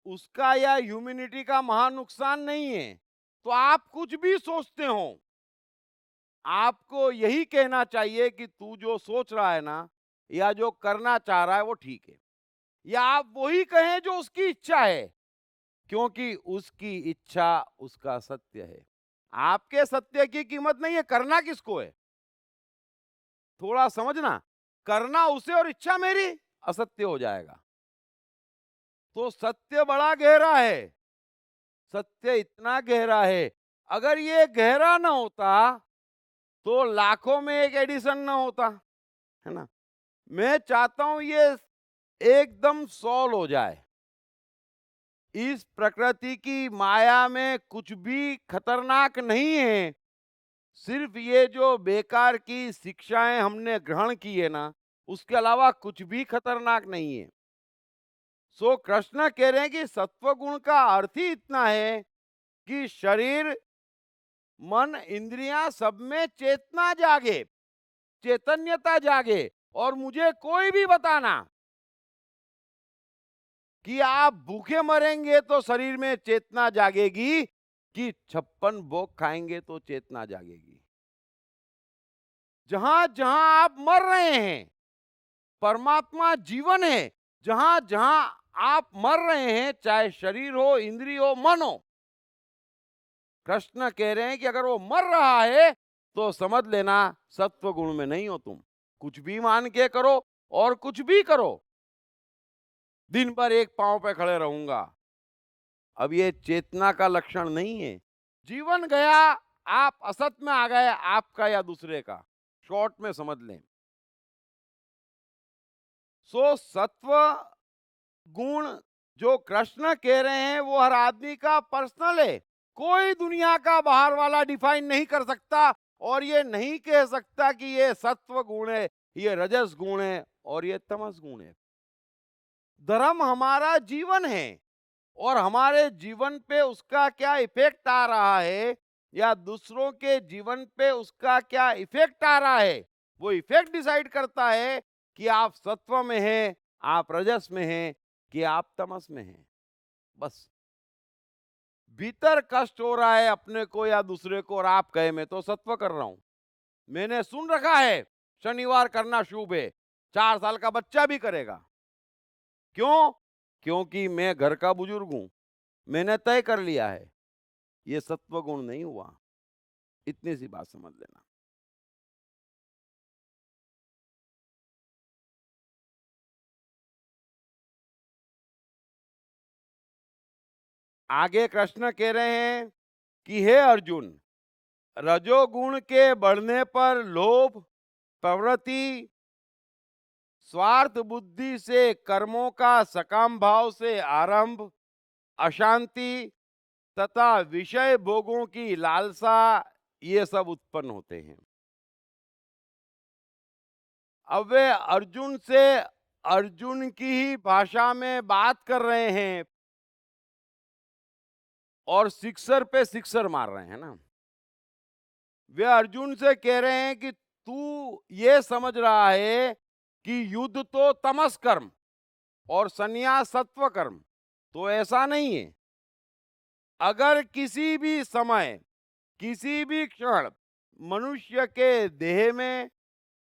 A: उसका या ह्यूमैनिटी का महान नुकसान नहीं है तो आप कुछ भी सोचते हो, आपको यही कहना चाहिए कि तू जो सोच रहा है ना, या जो करना चाह रहा है वो ठीक है। या आप वही कहें जो उसकी इच्छा है, क्योंकि उसकी इच्छा उसका सत्य है। आपके सत्य की कीमत नहीं है, करना किसको है? थोड़ा समझना, करना उसे और इच्छा मेरी, असत्य हो जाएगा। तो सत्य बड़ा गहरा है, सत्य इतना गहरा है, अगर ये गहरा ना होता तो लाखों में एक एडिशन ना होता, है ना? मैं चाहता हूं ये एकदम सॉल्व हो जाए। इस प्रकृति की माया में कुछ भी खतरनाक नहीं है। सिर्फ ये जो बेकार की शिक्षाएं हमने ग्रहण की है ना, उसके अलावा कुछ भी खतरनाक नहीं है। सो कृष्ण कह रहे हैं कि सत्व गुण का अर्थ ही इतना है कि शरीर, मन, इंद्रियां सब में चेतना जागे, चैतन्यता जागे। और मुझे कोई भी बताना कि आप भूखे मरेंगे तो शरीर में चेतना जागेगी, कि 56 भोग खाएंगे तो चेतना जागेगी। जहां जहां आप मर रहे हैं, परमात्मा जीवन है। जहां जहां आप मर रहे हैं, चाहे शरीर हो, इंद्रिय हो, मन हो, कृष्ण कह रहे हैं कि अगर वो मर रहा है तो समझ लेना सत्व गुण में नहीं हो तुम। कुछ भी मान के करो और कुछ भी करो, दिन भर एक पांव पे खड़े रहूंगा, अब ये चेतना का लक्षण नहीं है। जीवन गया, आप असत में आ गए, आपका या दूसरे का। शॉर्ट में समझ लें। सो सत्व गुण जो कृष्ण कह रहे हैं वो हर आदमी का पर्सनल है। कोई दुनिया का बाहर वाला डिफाइन नहीं कर सकता और ये नहीं कह सकता कि ये सत्व गुण है, ये रजस गुण है और ये तमस गुण है। धर्म हमारा जीवन है और हमारे जीवन पे उसका क्या इफेक्ट आ रहा है या दूसरों के जीवन पे उसका क्या इफेक्ट आ रहा है, वो इफेक्ट डिसाइड करता है कि आप सत्व में हैं, आप रजस में हैं, कि आप तमस में हैं। बस भीतर कष्ट हो रहा है अपने को या दूसरे को और आप कहे मैं तो सत्व कर रहा हूं। मैंने सुन रखा है शनिवार करना शुभ है, 4 साल का बच्चा भी करेगा। क्यों? क्योंकि मैं घर का बुजुर्ग हूं, मैंने तय कर लिया है। ये सत्व गुण नहीं हुआ। इतनी सी बात समझ लेना। आगे कृष्ण कह रहे हैं कि हे अर्जुन, रजोगुण के बढ़ने पर लोभ, प्रवृत्ति, स्वार्थ बुद्धि से कर्मों का सकाम भाव से आरंभ, अशांति तथा विषय भोगों की लालसा, ये सब उत्पन्न होते हैं। अब वे अर्जुन से अर्जुन की ही भाषा में बात कर रहे हैं और सिक्सर पे सिक्सर मार रहे हैं ना। वे अर्जुन से कह रहे हैं कि तू ये समझ रहा है कि युद्ध तो तमस कर्म और संन्यास सत्व कर्म, तो ऐसा नहीं है। अगर किसी भी समय, किसी भी क्षण मनुष्य के देह में,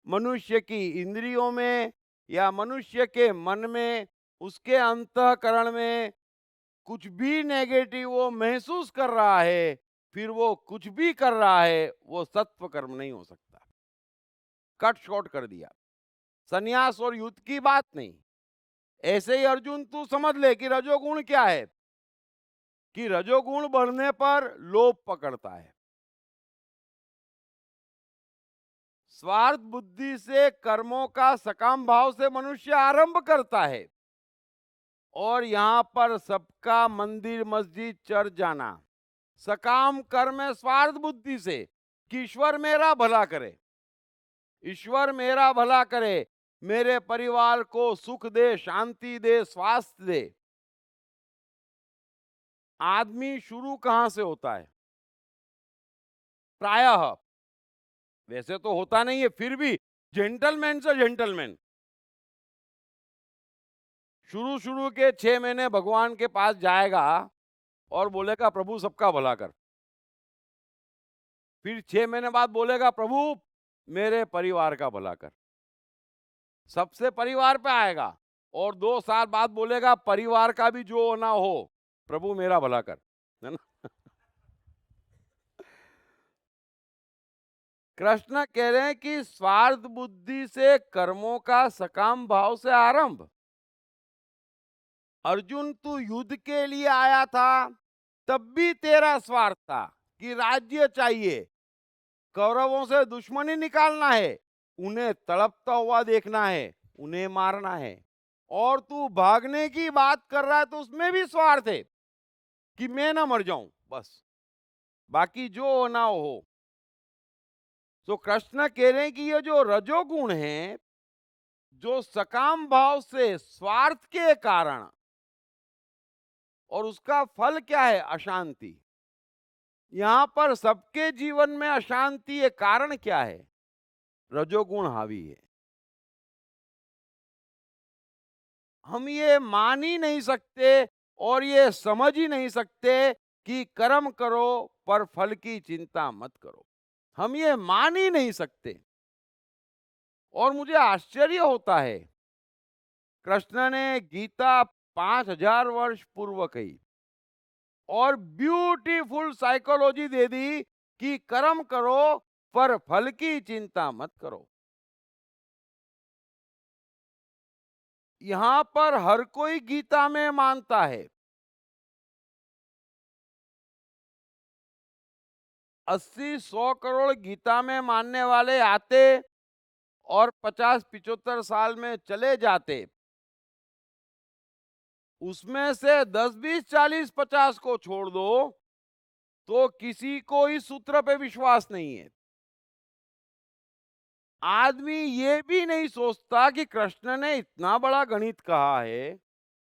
A: मनुष्य की इंद्रियों में या मनुष्य के मन में, उसके अंतःकरण में कुछ भी नेगेटिव वो महसूस कर रहा है, फिर वो कुछ भी कर रहा है, वो सत्व कर्म नहीं हो सकता। कट शॉर्ट कर दिया। संन्यास और युद्ध की बात नहीं। ऐसे ही अर्जुन तू समझ ले कि रजोगुण क्या है, कि रजोगुण बढ़ने पर लोभ पकड़ता है, स्वार्थ बुद्धि से कर्मों का सकाम भाव से मनुष्य आरंभ करता है और यहां पर सबका मंदिर मस्जिद चर्च जाना। सकाम कर्म है स्वार्थ बुद्धि से कि ईश्वर मेरा भला करे, ईश्वर मेरा भला करे, मेरे परिवार को सुख दे, शांति दे, स्वास्थ्य दे। आदमी शुरू कहां से होता है? प्रायः, वैसे तो होता नहीं है, फिर भी जेंटलमैन से जेंटलमैन शुरू के 6 महीने भगवान के पास जाएगा और बोलेगा प्रभु सबका भला कर। फिर 6 महीने बाद बोलेगा प्रभु मेरे परिवार का भला कर। सबसे परिवार पे आएगा और 2 साल बाद बोलेगा परिवार का भी जो ना हो, प्रभु मेरा भला कर, है ना। कृष्ण कह रहे हैं कि स्वार्थ बुद्धि से कर्मों का सकाम भाव से आरंभ। अर्जुन तू युद्ध के लिए आया था, तब भी तेरा स्वार्थ था कि राज्य चाहिए, कौरवों से दुश्मनी निकालना है, उन्हें तड़पता हुआ देखना है, उन्हें मारना है। और तू भागने की बात कर रहा है तो उसमें भी स्वार्थ है कि मैं ना मर जाऊं, बस बाकी जो होना हो। तो कृष्ण कह रहे हैं कि ये जो रजोगुण है, जो सकाम भाव से स्वार्थ के कारण, और उसका फल क्या है? अशांति। यहां पर सबके जीवन में अशांति है, कारण क्या है? रजोगुण हावी है। हम ये मान ही नहीं सकते और ये समझ ही नहीं सकते कि कर्म करो पर फल की चिंता मत करो। हम ये मान ही नहीं सकते। और मुझे आश्चर्य होता है, कृष्ण ने गीता 5000 वर्ष पूर्व कही और ब्यूटीफुल साइकोलॉजी दे दी कि कर्म करो पर फल की चिंता मत करो। यहां पर हर कोई गीता में मानता है। 80-100 करोड़ गीता में मानने वाले आते और 50-75 साल में चले जाते। उसमें से 10, 20, 40, 50 को छोड़ दो तो किसी को इस सूत्र पे विश्वास नहीं है। आदमी ये भी नहीं सोचता कि कृष्ण ने इतना बड़ा गणित कहा है,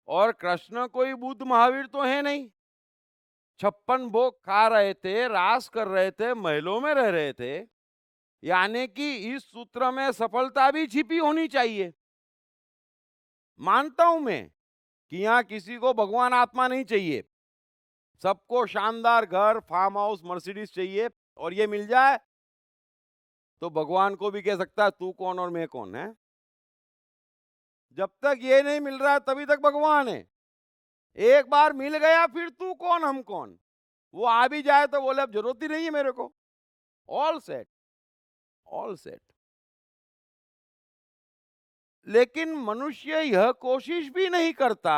A: और कृष्ण कोई बुद्ध महावीर तो है नहीं। 56 भोग खा रहे थे, रास कर रहे थे, महलों में रह रहे थे, यानी कि इस सूत्र में सफलता भी छिपी होनी चाहिए। मानता हूं मैं कि यहां किसी को भगवान आत्मा नहीं चाहिए, सबको शानदार घर, फार्म हाउस, मर्सिडीज चाहिए, और ये मिल जाए तो भगवान को भी कह सकता है तू कौन और मैं कौन है। जब तक ये नहीं मिल रहा तभी तक भगवान है। एक बार मिल गया फिर तू कौन हम कौन। वो आ भी जाए तो बोले अब जरूरत ही नहीं है मेरे को, ऑल सेट, ऑल सेट। लेकिन मनुष्य यह कोशिश भी नहीं करता।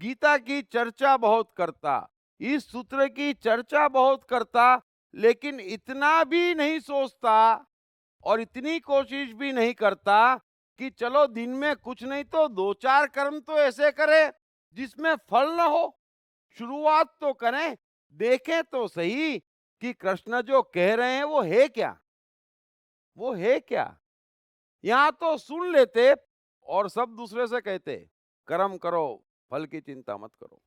A: गीता की चर्चा बहुत करता, इस सूत्र की चर्चा बहुत करता, लेकिन इतना भी नहीं सोचता और इतनी कोशिश भी नहीं करता कि चलो दिन में कुछ नहीं तो 2-4 कर्म तो ऐसे करें जिसमें फल न हो। शुरुआत तो करें, देखें तो सही कि कृष्ण जो कह रहे हैं वो है क्या, वो है क्या। यहां तो सुन लेते और सब दूसरे से कहते कर्म करो, फल की चिंता मत करो।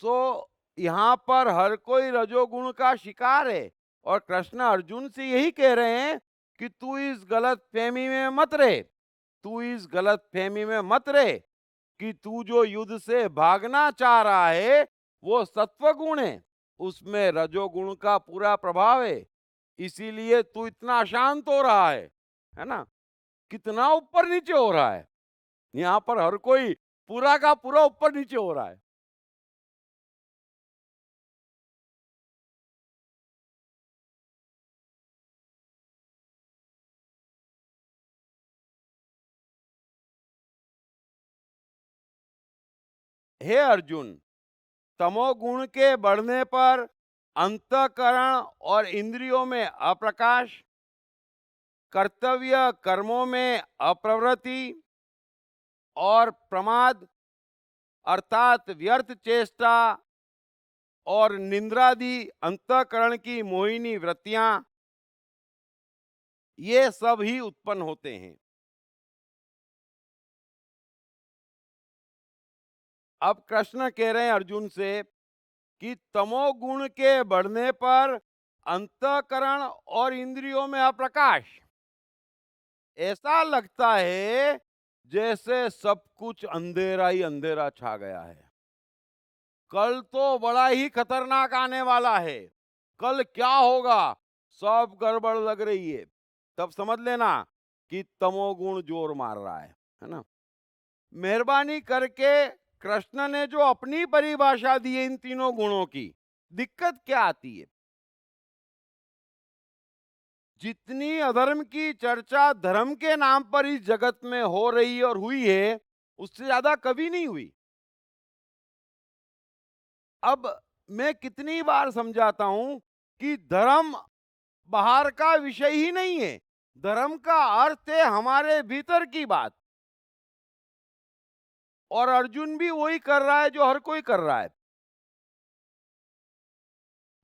A: सो यहां पर हर कोई रजोगुण का शिकार है, और कृष्ण अर्जुन से यही कह रहे हैं कि तू इस गलत फहमी में मत रहे, तू इस गलत फहमी में मत रहे कि तू जो युद्ध से भागना चाह रहा है वो सत्व गुण है, उसमें रजोगुण का पूरा प्रभाव है, इसीलिए तू इतना अशांत हो रहा है ना। कितना ऊपर नीचे हो रहा है, यहाँ पर हर कोई पूरा का पूरा ऊपर नीचे हो रहा है। हे अर्जुन, तमोगुण के बढ़ने पर अंतःकरण और इंद्रियों में अप्रकाश, कर्तव्य कर्मों में अप्रवृत्ति और प्रमाद अर्थात व्यर्थ चेष्टा और निंद्रादि अंतःकरण की मोहिनी वृत्तियां, ये सब ही उत्पन्न होते हैं। अब कृष्ण कह रहे हैं अर्जुन से कि तमोगुण के बढ़ने पर अंतःकरण और इंद्रियों में अप्रकाश, ऐसा लगता है जैसे सब कुछ अंधेरा ही अंधेरा छा गया है। कल तो बड़ा ही खतरनाक आने वाला है, कल क्या होगा सब गड़बड़ लग रही है, तब समझ लेना कि तमोगुण जोर मार रहा है ना। मेहरबानी करके कृष्ण ने जो अपनी परिभाषा दी है इन तीनों गुणों की, दिक्कत क्या आती है? जितनी अधर्म की चर्चा धर्म के नाम पर इस जगत में हो रही और हुई है, उससे ज्यादा कभी नहीं हुई। अब मैं कितनी बार समझाता हूं कि धर्म बाहर का विषय ही नहीं है, धर्म का अर्थ है हमारे भीतर की बात, और अर्जुन भी वही कर रहा है जो हर कोई कर रहा है,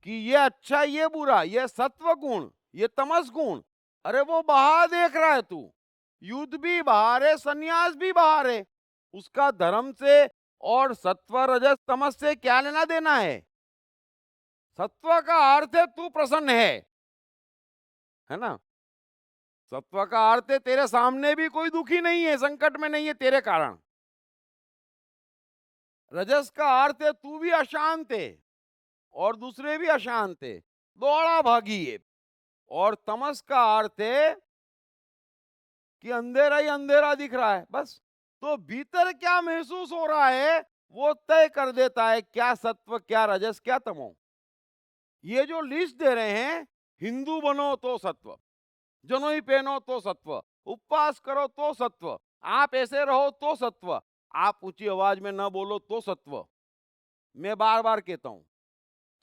A: कि ये अच्छा ये बुरा, ये सत्व गुण ये तमस गुण, अरे वो बाहर देख रहा है तू। युद्ध भी बाहर है, सन्यास भी बाहर है, उसका धर्म से और सत्व रजस तमस से क्या लेना देना है। सत्व का अर्थ है तू प्रसन्न है ना। सत्व का अर्थ है तेरे सामने भी कोई दुखी नहीं है, संकट में नहीं है तेरे कारण। रजस का अर्थ है तू भी अशांत है और दूसरे भी अशांत है, दौड़ा भागी है। और तमस का अर्थ है कि अंधेरा ही अंधेरा दिख रहा है, बस। तो भीतर क्या महसूस हो रहा है वो तय कर देता है क्या सत्व क्या रजस क्या तमो। ये जो लिस्ट दे रहे हैं, हिंदू बनो तो सत्व, जनोई पहनो तो सत्व, उपवास करो तो सत्व, आप ऐसे रहो तो सत्व, आप ऊंची आवाज में न बोलो तो सत्व। मैं बार बार कहता हूं,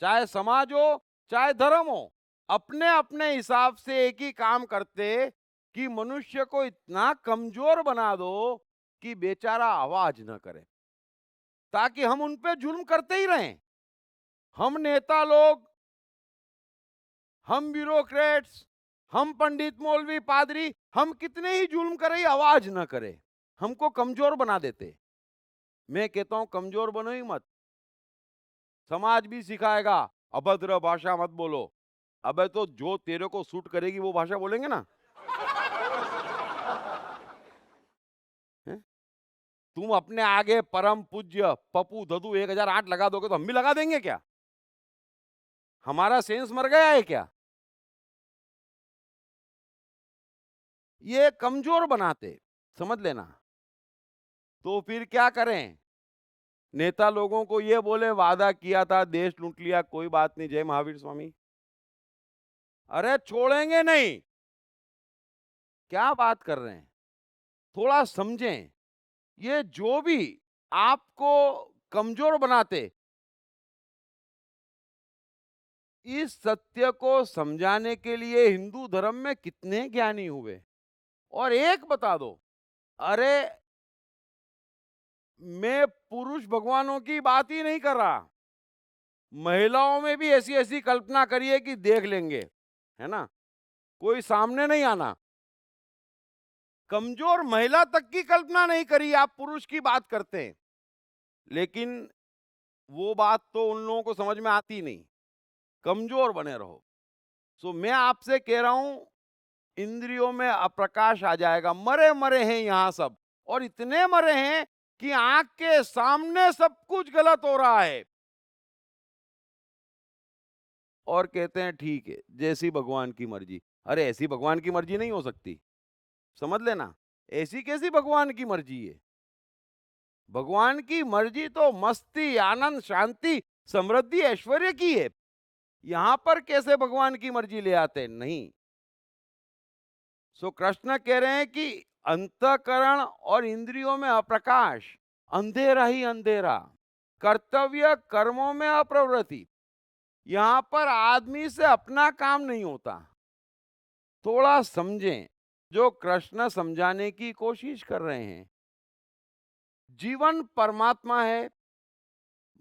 A: चाहे समाज हो चाहे धर्म हो, अपने अपने हिसाब से एक ही काम करते कि मनुष्य को इतना कमजोर बना दो कि बेचारा आवाज न करे, ताकि हम उन पे जुल्म करते ही रहें। हम नेता लोग, हम ब्यूरोक्रेट्स, हम पंडित मौलवी पादरी, हम कितने ही जुल्म करें आवाज न करे, हमको कमजोर बना देते। मैं कहता हूं कमजोर बनो ही मत। समाज भी सिखाएगा अभद्र भाषा मत बोलो, अबे तो जो तेरे को सूट करेगी वो भाषा बोलेंगे ना। हैं? तुम अपने आगे परम पूज्य पप्पू ददू 1008 लगा दोगे तो हम भी लगा देंगे क्या? हमारा सेंस मर गया है क्या? ये कमजोर बनाते, समझ लेना। तो फिर क्या करें? नेता लोगों को ये बोले वादा किया था, देश लूट लिया, कोई बात नहीं, जय महावीर स्वामी। अरे छोड़ेंगे नहीं। क्या बात कर रहे हैं? थोड़ा समझें। ये जो भी आपको कमजोर बनाते, इस सत्य को समझाने के लिए हिंदू धर्म में कितने ज्ञानी हुए। और एक बता दो, अरे मैं पुरुष भगवानों की बात ही नहीं कर रहा, महिलाओं में भी ऐसी ऐसी कल्पना करिए कि देख लेंगे, है ना, कोई सामने नहीं आना। कमजोर महिला तक की कल्पना नहीं करी, आप पुरुष की बात करते हैं। लेकिन वो बात तो उन लोगों को समझ में आती नहीं। कमजोर बने रहो। सो मैं आपसे कह रहा हूं, इंद्रियों में अप्रकाश आ जाएगा। मरे मरे हैं यहां सब, और इतने मरे हैं कि आंख के सामने सब कुछ गलत हो रहा है, और कहते हैं ठीक है जैसी भगवान की मर्जी। अरे ऐसी भगवान की मर्जी नहीं हो सकती, समझ लेना। ऐसी कैसी भगवान की मर्जी है? भगवान की मर्जी तो मस्ती, आनंद, शांति, समृद्धि, ऐश्वर्य की है। यहां पर कैसे भगवान की मर्जी ले आते हैं? नहीं। सो कृष्ण कह रहे हैं कि अंतःकरण और इंद्रियों में अप्रकाश, अंधेरा ही अंधेरा, कर्तव्य कर्मों में अप्रवृत्ति। यहां पर आदमी से अपना काम नहीं होता। थोड़ा समझें जो कृष्ण समझाने की कोशिश कर रहे हैं। जीवन परमात्मा है,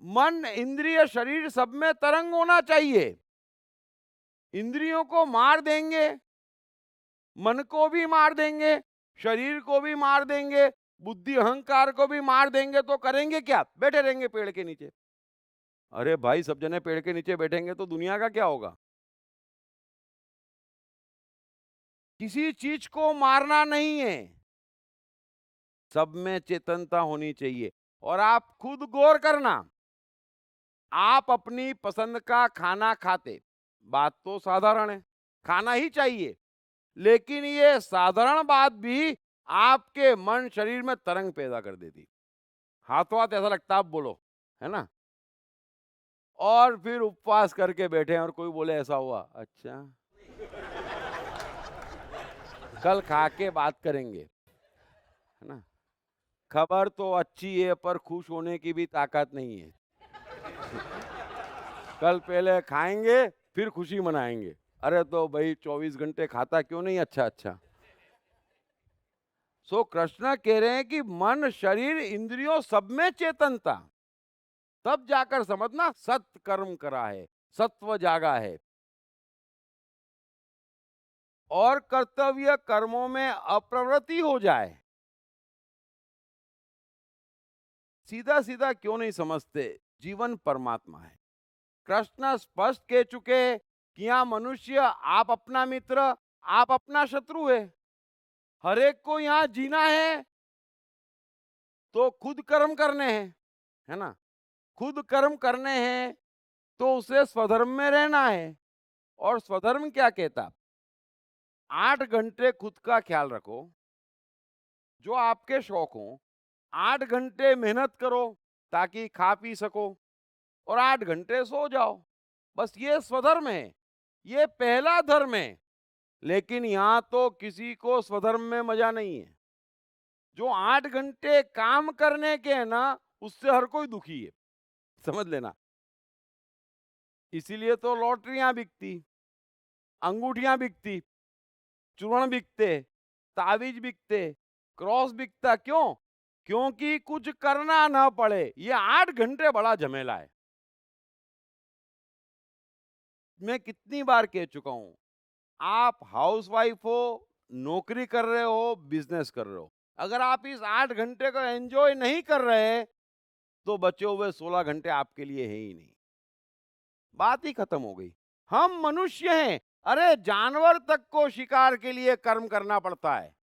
A: मन इंद्रिय शरीर सब में तरंग होना चाहिए। इंद्रियों को मार देंगे, मन को भी मार देंगे, शरीर को भी मार देंगे, बुद्धि अहंकार को भी मार देंगे, तो करेंगे क्या? बैठे रहेंगे पेड़ के नीचे। अरे भाई सब जने पेड़ के नीचे बैठेंगे तो दुनिया का क्या होगा? किसी चीज को मारना नहीं है, सब में चेतनता होनी चाहिए। और आप खुद गौर करना, आप अपनी पसंद का खाना खाते, बात तो साधारण है, खाना ही चाहिए, लेकिन ये साधारण बात भी आपके मन शरीर में तरंग पैदा कर देती। हाथों हाथ ऐसा लगता, आप बोलो, है ना। और फिर उपवास करके बैठे हैं और कोई बोले ऐसा हुआ, अच्छा कल खा के बात करेंगे, है ना। खबर तो अच्छी है पर खुश होने की भी ताकत नहीं है। कल पहले खाएंगे फिर खुशी मनाएंगे। अरे तो भाई 24 घंटे खाता क्यों नहीं? अच्छा अच्छा। सो कृष्ण कह रहे हैं कि मन, शरीर, इंद्रियों सब में चेतनता, तब जाकर समझना सत्य कर्म करा है, सत्व जागा है। और कर्तव्य कर्मों में अप्रवृत्ति हो जाए। सीधा सीधा क्यों नहीं समझते? जीवन परमात्मा है। कृष्ण स्पष्ट कह चुके कि यहाँ मनुष्य आप अपना मित्र, आप अपना शत्रु है। हर एक को यहाँ जीना है तो खुद कर्म करने हैं, है ना? खुद कर्म करने हैं तो उसे स्वधर्म में रहना है। और स्वधर्म क्या कहता? 8 घंटे खुद का ख्याल रखो, जो आपके शौक हो। 8 घंटे मेहनत करो ताकि खा पी सको, और 8 घंटे सो जाओ। बस ये स्वधर्म है, ये पहला धर्म है। लेकिन यहां तो किसी को स्वधर्म में मजा नहीं है। जो 8 घंटे काम करने के है ना, उससे हर कोई दुखी है, समझ लेना। इसीलिए तो लॉटरियां बिकती, अंगूठियां बिकती, चूर्ण बिकते, तावीज बिकते, क्रॉस बिकता। क्यों? क्योंकि कुछ करना ना पड़े। ये 8 घंटे बड़ा झमेला है। मैं कितनी बार कह चुका हूं, आप हाउसवाइफ हो, नौकरी कर रहे हो, बिजनेस कर रहे हो, अगर आप इस 8 घंटे को एंजॉय नहीं कर रहे तो बचे हुए 16 घंटे आपके लिए है ही नहीं। बात ही खत्म हो गई। हम मनुष्य हैं। अरे जानवर तक को शिकार के लिए कर्म करना पड़ता है,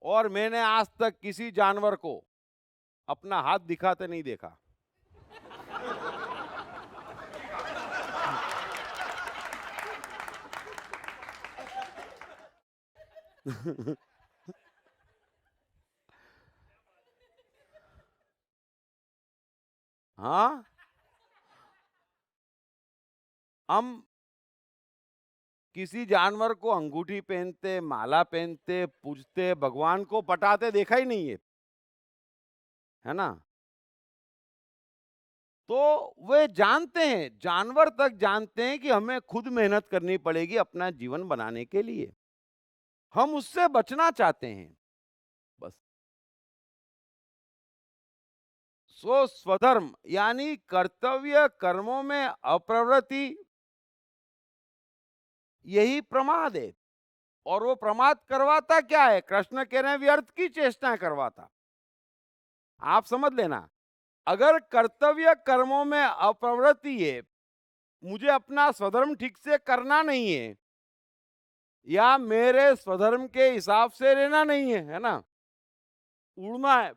A: और मैंने आज तक किसी जानवर को अपना हाथ दिखाते नहीं देखा। हाँ, हम किसी जानवर को अंगूठी पहनते, माला पहनते, पूजते, भगवान को पटाते देखा ही नहीं है ना? तो वे जानते हैं, जानवर तक जानते हैं कि हमें खुद मेहनत करनी पड़ेगी अपना जीवन बनाने के लिए। हम उससे बचना चाहते हैं, बस। सो स्वधर्म यानी कर्तव्य कर्मों में अप्रवृत्ति, यही प्रमाद है। और वो प्रमाद करवाता क्या है? कृष्ण कह रहे हैं व्यर्थ की चेष्टाएं करवाता। आप समझ लेना, अगर कर्तव्य कर्मों में अप्रवृत्ति है, मुझे अपना स्वधर्म ठीक से करना नहीं है, या मेरे स्वधर्म के हिसाब से रहना नहीं है ना, उड़ना है,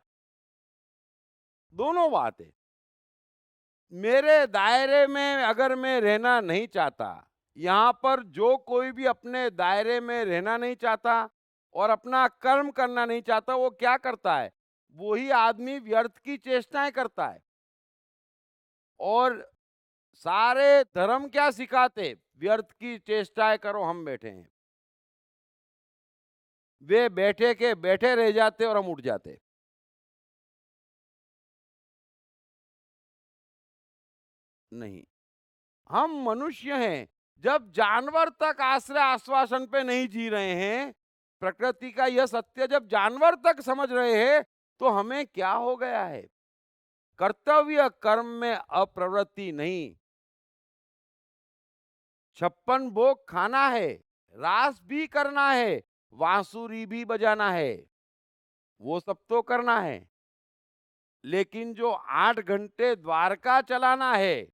A: दोनों बात है। मेरे दायरे में अगर मैं रहना नहीं चाहता, यहां पर जो कोई भी अपने दायरे में रहना नहीं चाहता और अपना कर्म करना नहीं चाहता, वो क्या करता है? वही आदमी व्यर्थ की चेष्टाएं करता है। और सारे धर्म क्या सिखाते? व्यर्थ की चेष्टाएं करो, हम बैठे हैं। वे बैठे के बैठे रह जाते और हम उठ जाते। नहीं, हम मनुष्य हैं। जब जानवर तक आश्रय आश्वासन पे नहीं जी रहे हैं, प्रकृति का यह सत्य जब जानवर तक समझ रहे हैं, तो हमें क्या हो गया है? कर्तव्य कर्म में अप्रवृत्ति नहीं। 56 भोग खाना है, रास भी करना है, बांसुरी भी बजाना है, वो सब तो करना है। लेकिन जो 8 घंटे द्वारका चलाना है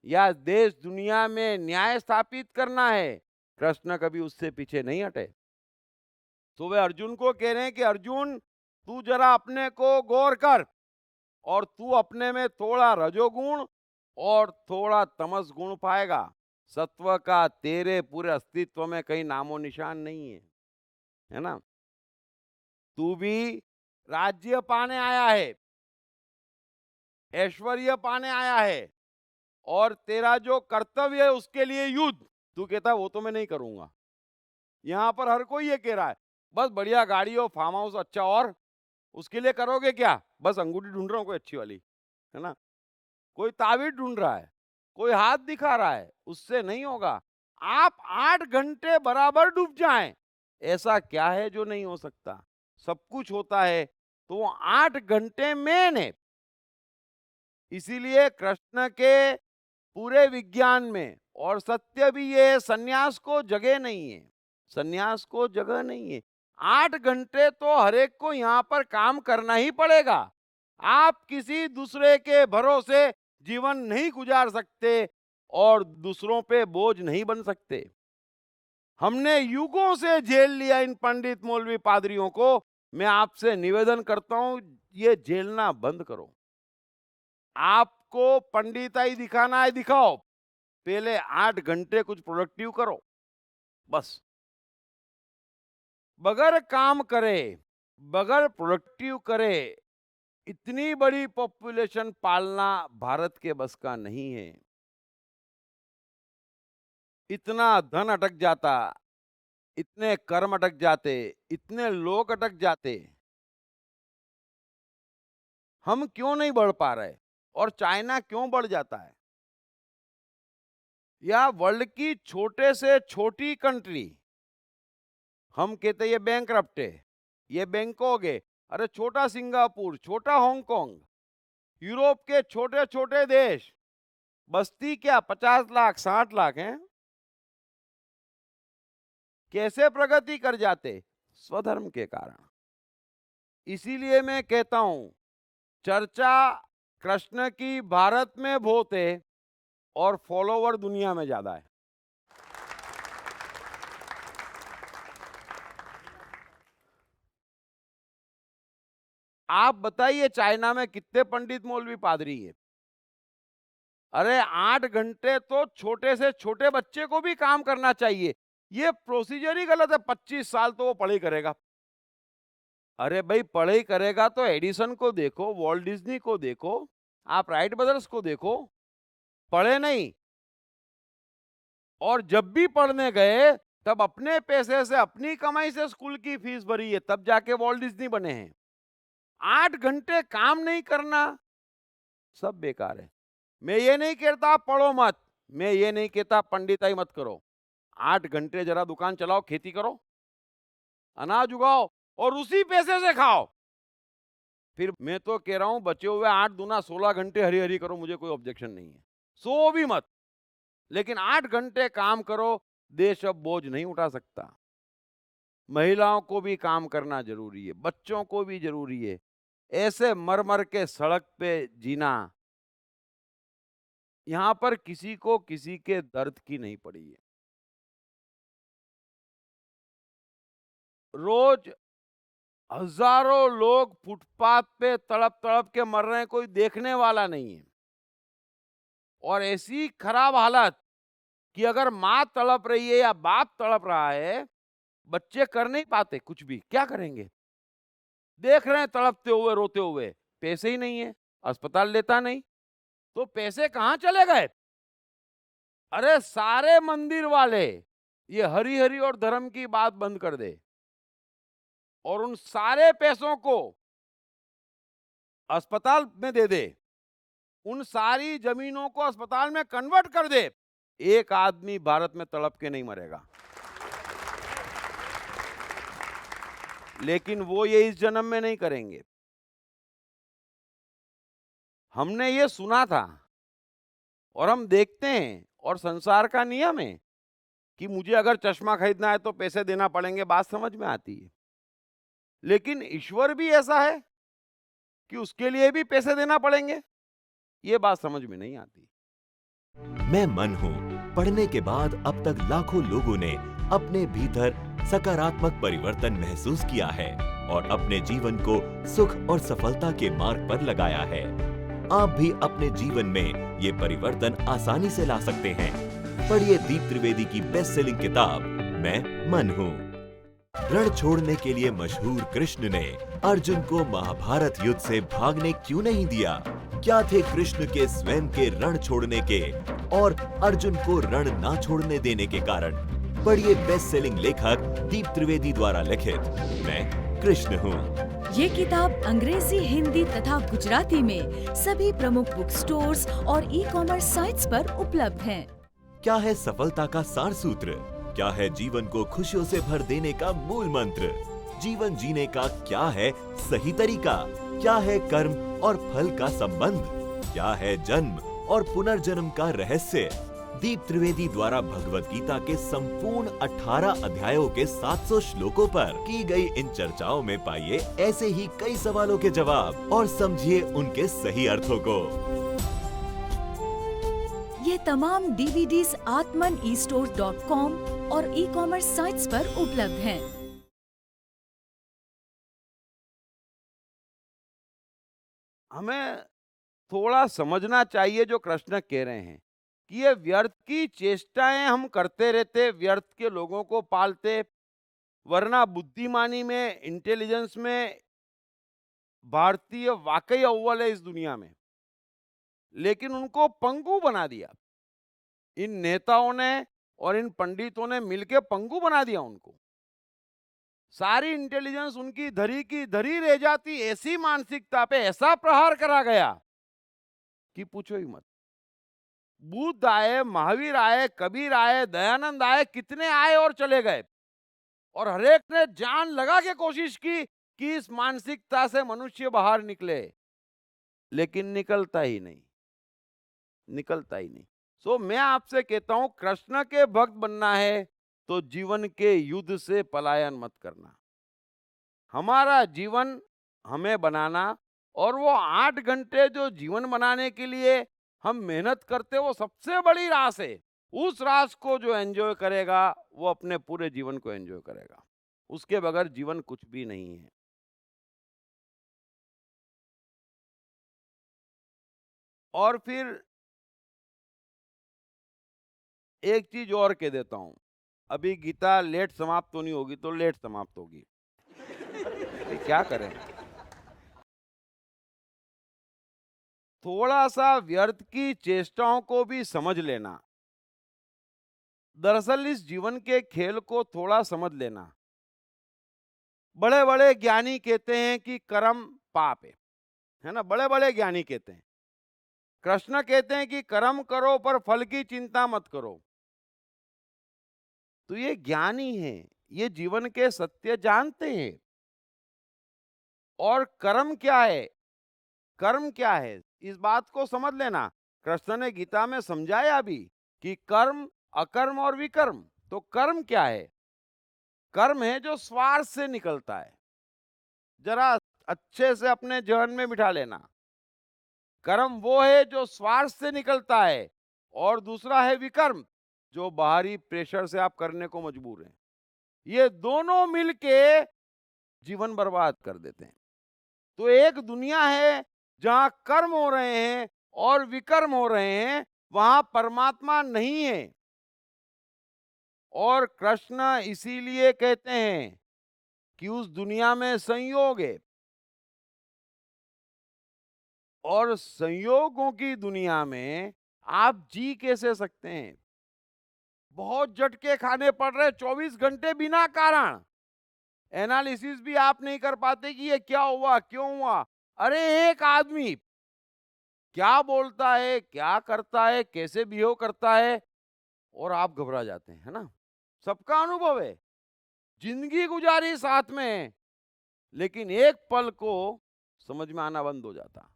A: या देश दुनिया में न्याय स्थापित करना है, कृष्ण कभी उससे पीछे नहीं हटे। तो वे अर्जुन को कह रहे हैं कि अर्जुन, तू जरा अपने को गौर कर, और तू अपने में थोड़ा रजोगुण और थोड़ा तमस गुण पाएगा। सत्व का तेरे पूरे अस्तित्व में कहीं नामो निशान नहीं है ना? तू भी राज्य पाने आया है, ऐश्वर्य पाने आया है, और तेरा जो कर्तव्य है उसके लिए युद्ध, तू कहता है वो तो मैं नहीं करूंगा। यहां पर हर कोई ये कह रहा है, बस बढ़िया गाड़ी हो, फार्म हाउस अच्छा, और उसके लिए करोगे क्या? बस अंगूठी ढूंढ रहा हूं कोई अच्छी वाली, है ना? कोई तावीज ढूंढ रहा है, कोई हाथ दिखा रहा है, उससे नहीं होगा। आप 8 घंटे बराबर डूब जाएं, ऐसा क्या है जो नहीं हो सकता? सब कुछ होता है, तो 8 घंटे मेन है। इसीलिए कृष्ण के पूरे विज्ञान में और सत्य भी ये है, संन्यास को जगह नहीं है, संन्यास को जगह नहीं है। 8 घंटे तो हर एक को यहाँ पर काम करना ही पड़ेगा। आप किसी दूसरे के भरोसे जीवन नहीं गुजार सकते और दूसरों पे बोझ नहीं बन सकते। हमने युगों से झेल लिया इन पंडित मौलवी पादरियों को। मैं आपसे निवेदन करता हूं, ये झेलना बंद करो। आपको पंडिताई दिखाना है, दिखाओ, पहले 8 घंटे कुछ प्रोडक्टिव करो, बस। बगैर काम करे, बगैर प्रोडक्टिव करे, इतनी बड़ी पॉपुलेशन पालना भारत के बस का नहीं है। इतना धन अटक जाता, इतने कर्म अटक जाते, इतने लोग अटक जाते, हम क्यों नहीं बढ़ पा रहे? और चाइना क्यों बढ़ जाता है? या वर्ल्ड की छोटे से छोटी कंट्री, हम कहते ये बैंकरप्ट है, ये बैंकॉक है, अरे छोटा सिंगापुर, छोटा हांगकांग, यूरोप के छोटे छोटे देश, बस्ती क्या 50 लाख 60 लाख हैं, कैसे प्रगति कर जाते? स्वधर्म के कारण। इसीलिए मैं कहता हूं, चर्चा कृष्ण की भारत में बहुत है और फॉलोवर दुनिया में ज्यादा है। आप बताइए चाइना में कितने पंडित मौलवी पादरी है? अरे 8 घंटे तो छोटे से छोटे बच्चे को भी काम करना चाहिए। ये प्रोसीजर ही गलत है। 25 साल तो वो पढ़ाई करेगा। अरे भाई, पढ़ाई करेगा तो एडिसन को देखो, वॉल्ट डिज्नी को देखो, आप राइट ब्रदर्स को देखो, पढ़े नहीं। और जब भी पढ़ने गए तब अपने पैसे से, अपनी कमाई से स्कूल की फीस भरी है, तब जाके वॉल्ट डिज्नी बने हैं। 8 घंटे काम नहीं करना, सब बेकार है। मैं ये नहीं कहता पढ़ो मत, मैं ये नहीं कहता पंडिताई मत करो। 8 घंटे जरा दुकान चलाओ, खेती करो, अनाज उगाओ और उसी पैसे से खाओ। फिर मैं तो कह रहा हूं बचे हुए 8 दूना 16 घंटे हरी हरी करो, मुझे कोई ऑब्जेक्शन नहीं है। सो भी मत, लेकिन 8 घंटे काम करो। देश अब बोझ नहीं उठा सकता। महिलाओं को भी काम करना जरूरी है, बच्चों को भी जरूरी है। ऐसे मर मर के सड़क पे जीना, यहां पर किसी को किसी के दर्द की नहीं पड़ी है। रोज हजारों लोग फुटपाथ पे तड़प तड़प के मर रहे हैं, कोई देखने वाला नहीं है। और ऐसी खराब हालत कि अगर माँ तड़प रही है या बाप तड़प रहा है, बच्चे कर नहीं पाते कुछ भी, क्या करेंगे? देख रहे हैं तड़पते हुए, रोते हुए, पैसे ही नहीं है, अस्पताल लेता नहीं, तो पैसे कहां चले गए? अरे सारे मंदिर वाले ये हरि हरि और धर्म की बात बंद कर दे और उन सारे पैसों को अस्पताल में दे दे, उन सारी जमीनों को अस्पताल में कन्वर्ट कर दे, एक आदमी भारत में तड़प के नहीं मरेगा। लेकिन वो ये इस जन्म में नहीं करेंगे। हमने ये सुना था और हम देखते हैं, और संसार का नियम है कि मुझे अगर चश्मा खरीदना है तो पैसे देना पड़ेंगे, बात समझ में आती है। लेकिन ईश्वर भी ऐसा है कि उसके लिए भी पैसे देना पड़ेंगे, ये बात समझ में नहीं आती।
H: मैं मन हूं पढ़ने के बाद अब तक लाखों लोगों ने अपने भीतर सकारात्मक परिवर्तन महसूस किया है और अपने जीवन को सुख और सफलता के मार्ग पर लगाया है। आप भी अपने जीवन में ये परिवर्तन आसानी से ला सकते हैं। पढ़िए दीप त्रिवेदी की बेस्ट सेलिंग किताब मैं मन हूं। रण छोड़ने के लिए मशहूर कृष्ण ने अर्जुन को महाभारत युद्ध से भागने क्यों नहीं दिया? क्या थे कृष्ण के स्वयं के रण छोड़ने के और अर्जुन को रण ना छोड़ने देने के कारण? पढ़िए बेस्ट सेलिंग लेखक दीप त्रिवेदी द्वारा लिखित मैं कृष्ण हूँ।
I: ये किताब अंग्रेजी, हिंदी तथा गुजराती में सभी प्रमुख बुक स्टोर्स और ई-कॉमर्स साइट्स पर उपलब्ध है।
H: क्या है सफलता का सार सूत्र? क्या है जीवन को खुशियों से भर देने का मूल मंत्र? जीवन जीने का क्या है सही तरीका? क्या है कर्म और फल का संबंध? क्या है जन्म और पुनर्जन्म का रहस्य? दीप त्रिवेदी द्वारा भगवत गीता के संपूर्ण 18 अध्यायों के 700 श्लोकों पर की गई इन चर्चाओं में पाइए ऐसे ही कई सवालों के जवाब और समझिए उनके सही अर्थों को।
I: ये तमाम डीवीडीज atman-e-store.com और ई-कॉमर्स साइट्स पर उपलब्ध हैं।
A: हमें थोड़ा समझना चाहिए जो कृष्ण कह रहे हैं कि ये व्यर्थ की चेष्टाएं हम करते रहते, व्यर्थ के लोगों को पालते, वरना बुद्धिमानी में, इंटेलिजेंस में भारतीय वाकई अव्वल है इस दुनिया में, लेकिन उनको पंगु बना दिया। इन नेताओं ने और इन पंडितों ने मिलकर पंगु बना दिया उनको। सारी इंटेलिजेंस उनकी धरी की धरी रह जाती। ऐसी मानसिकता पे ऐसा प्रहार करा गया कि पूछो ही मत। बुद्ध आए, महावीर आए, कबीर आए, दयानंद आए, कितने आए और चले गए, और हरेक ने जान लगा के कोशिश की कि इस मानसिकता से मनुष्य बाहर निकले, लेकिन निकलता ही नहीं, निकलता ही नहीं। सो मैं आपसे कहता हूं, कृष्ण के भक्त बनना है तो जीवन के युद्ध से पलायन मत करना। हमारा जीवन हमें बनाना, और वो 8 घंटे जो जीवन बनाने के लिए हम मेहनत करते, वो सबसे बड़ी रास है। उस रास को जो एंजॉय करेगा वो अपने पूरे जीवन को एंजॉय करेगा। उसके बगैर जीवन कुछ भी नहीं है। और फिर एक चीज और कह देता हूं, अभी गीता लेट समाप्त तो नहीं होगी, तो लेट समाप्त होगी। ये क्या करें? थोड़ा सा व्यर्थ की चेष्टाओं को भी समझ लेना। दरअसल इस जीवन के खेल को थोड़ा समझ लेना। बड़े बड़े ज्ञानी कहते हैं कि कर्म पाप है ना, बड़े बड़े ज्ञानी कहते हैं। कृष्ण कहते हैं कि कर्म करो पर फल की चिंता मत करो। तो ये ज्ञानी हैं, ये जीवन के सत्य जानते हैं। और कर्म क्या है, कर्म क्या है, इस बात को समझ लेना। कृष्ण ने गीता में समझाया भी कि कर्म, अकर्म और विकर्म। तो कर्म क्या है? कर्म है जो स्वार्थ से निकलता है। जरा अच्छे से अपने जहन में बिठा लेना। कर्म वो है जो स्वार्थ से निकलता है, और दूसरा है विकर्म, जो बाहरी प्रेशर से आप करने को मजबूर हैं। ये दोनों मिलके जीवन बर्बाद कर देते हैं। तो एक दुनिया है जहां कर्म हो रहे हैं और विकर्म हो रहे हैं, वहां परमात्मा नहीं है। और कृष्ण इसीलिए कहते हैं कि उस दुनिया में संयोग है, और संयोगों की दुनिया में आप जी कैसे सकते हैं? बहुत झटके खाने पड़ रहे 24 घंटे बिना कारण। एनालिसिस भी आप नहीं कर पाते कि ये क्या हुआ, क्यों हुआ। अरे एक आदमी क्या बोलता है, क्या करता है, कैसे बिहेव करता है, और आप घबरा जाते हैं, है ना। सबका अनुभव है, जिंदगी गुजारी साथ में, लेकिन एक पल को समझ में आना बंद हो जाता,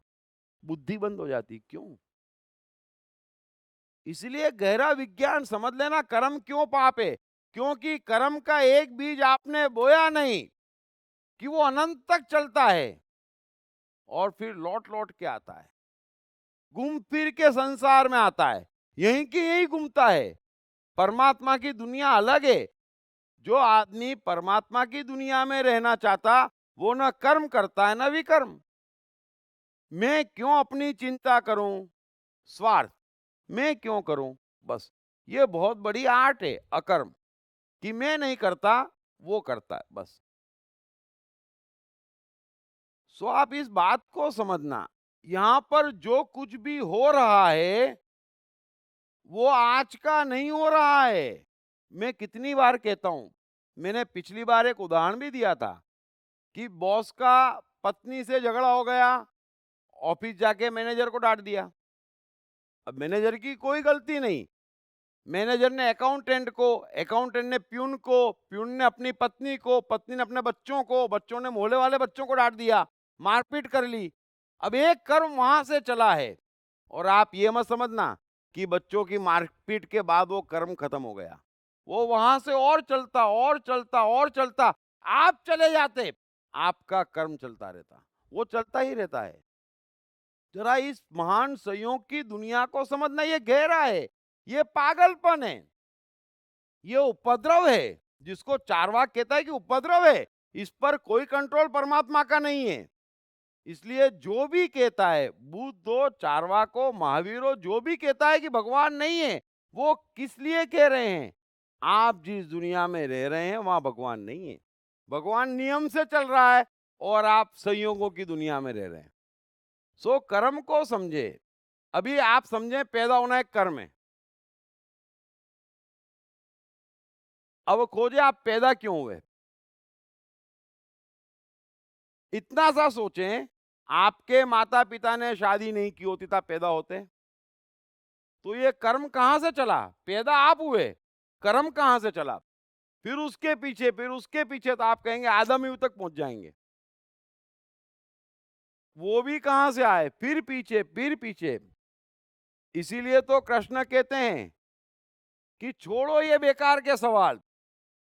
A: बुद्धि बंद हो जाती। क्यों? इसलिए गहरा विज्ञान समझ लेना, कर्म क्यों पाप है। क्योंकि कर्म का एक बीज आपने बोया नहीं कि वो अनंत तक चलता है, और फिर लौट लौट के आता है, घूम फिर के संसार में आता है, यहीं की यहीं घूमता है। परमात्मा की दुनिया अलग है। जो आदमी परमात्मा की दुनिया में रहना चाहता, वो न कर्म करता है न विकर्म। मैं क्यों अपनी चिंता करूं, स्वार्थ, मैं क्यों करूं, बस। ये बहुत बड़ी आर्ट है अकर्म, कि मैं नहीं करता, वो करता है, बस। सो आप इस बात को समझना, यहां पर जो कुछ भी हो रहा है वो आज का नहीं हो रहा है। मैं कितनी बार कहता हूं, मैंने पिछली बार एक उदाहरण भी दिया था कि बॉस का पत्नी से झगड़ा हो गया, ऑफिस जाके मैनेजर को डांट दिया। अब मैनेजर की कोई गलती नहीं, मैनेजर ने अकाउंटेंट को, अकाउंटेंट ने प्यून को, प्यून ने अपनी पत्नी को, पत्नी ने अपने बच्चों को, बच्चों ने मोहल्ले वाले बच्चों को डांट दिया, मारपीट कर ली। अब एक कर्म वहां से चला है, और आप ये मत समझना कि बच्चों की मारपीट के बाद वो कर्म खत्म हो गया। वो वहां से और चलता और चलता और चलता, आप चले जाते, आपका कर्म चलता रहता, वो चलता ही रहता है। जरा इस महान संयोग की दुनिया को समझना, ये गहरा है, ये पागलपन है, ये उपद्रव है, जिसको चार्वाक कहता है कि उपद्रव है, इस पर कोई कंट्रोल परमात्मा का नहीं है। इसलिए जो भी कहता है, बुद्धो, चार्वाको, महावीरो, जो भी कहता है कि भगवान नहीं है, वो किस लिए कह रहे हैं? आप जिस दुनिया में रह रहे हैं वहां भगवान नहीं है। भगवान नियम से चल रहा है और आप संयोगों की दुनिया में रह रहे हैं। सो कर्म को समझे। अभी आप समझें, पैदा होना एक कर्म है। अब खोजे आप पैदा क्यों हुए। इतना सा सोचें, आपके माता पिता ने शादी नहीं की होती तब पैदा होते, तो ये कर्म कहां से चला? पैदा आप हुए, कर्म कहां से चला? फिर उसके पीछे, फिर उसके पीछे, तो आप कहेंगे आदम युग तक पहुंच जाएंगे। वो भी कहां से आए? फिर पीछे, फिर पीछे। इसीलिए तो कृष्ण कहते हैं कि छोड़ो ये बेकार के सवाल,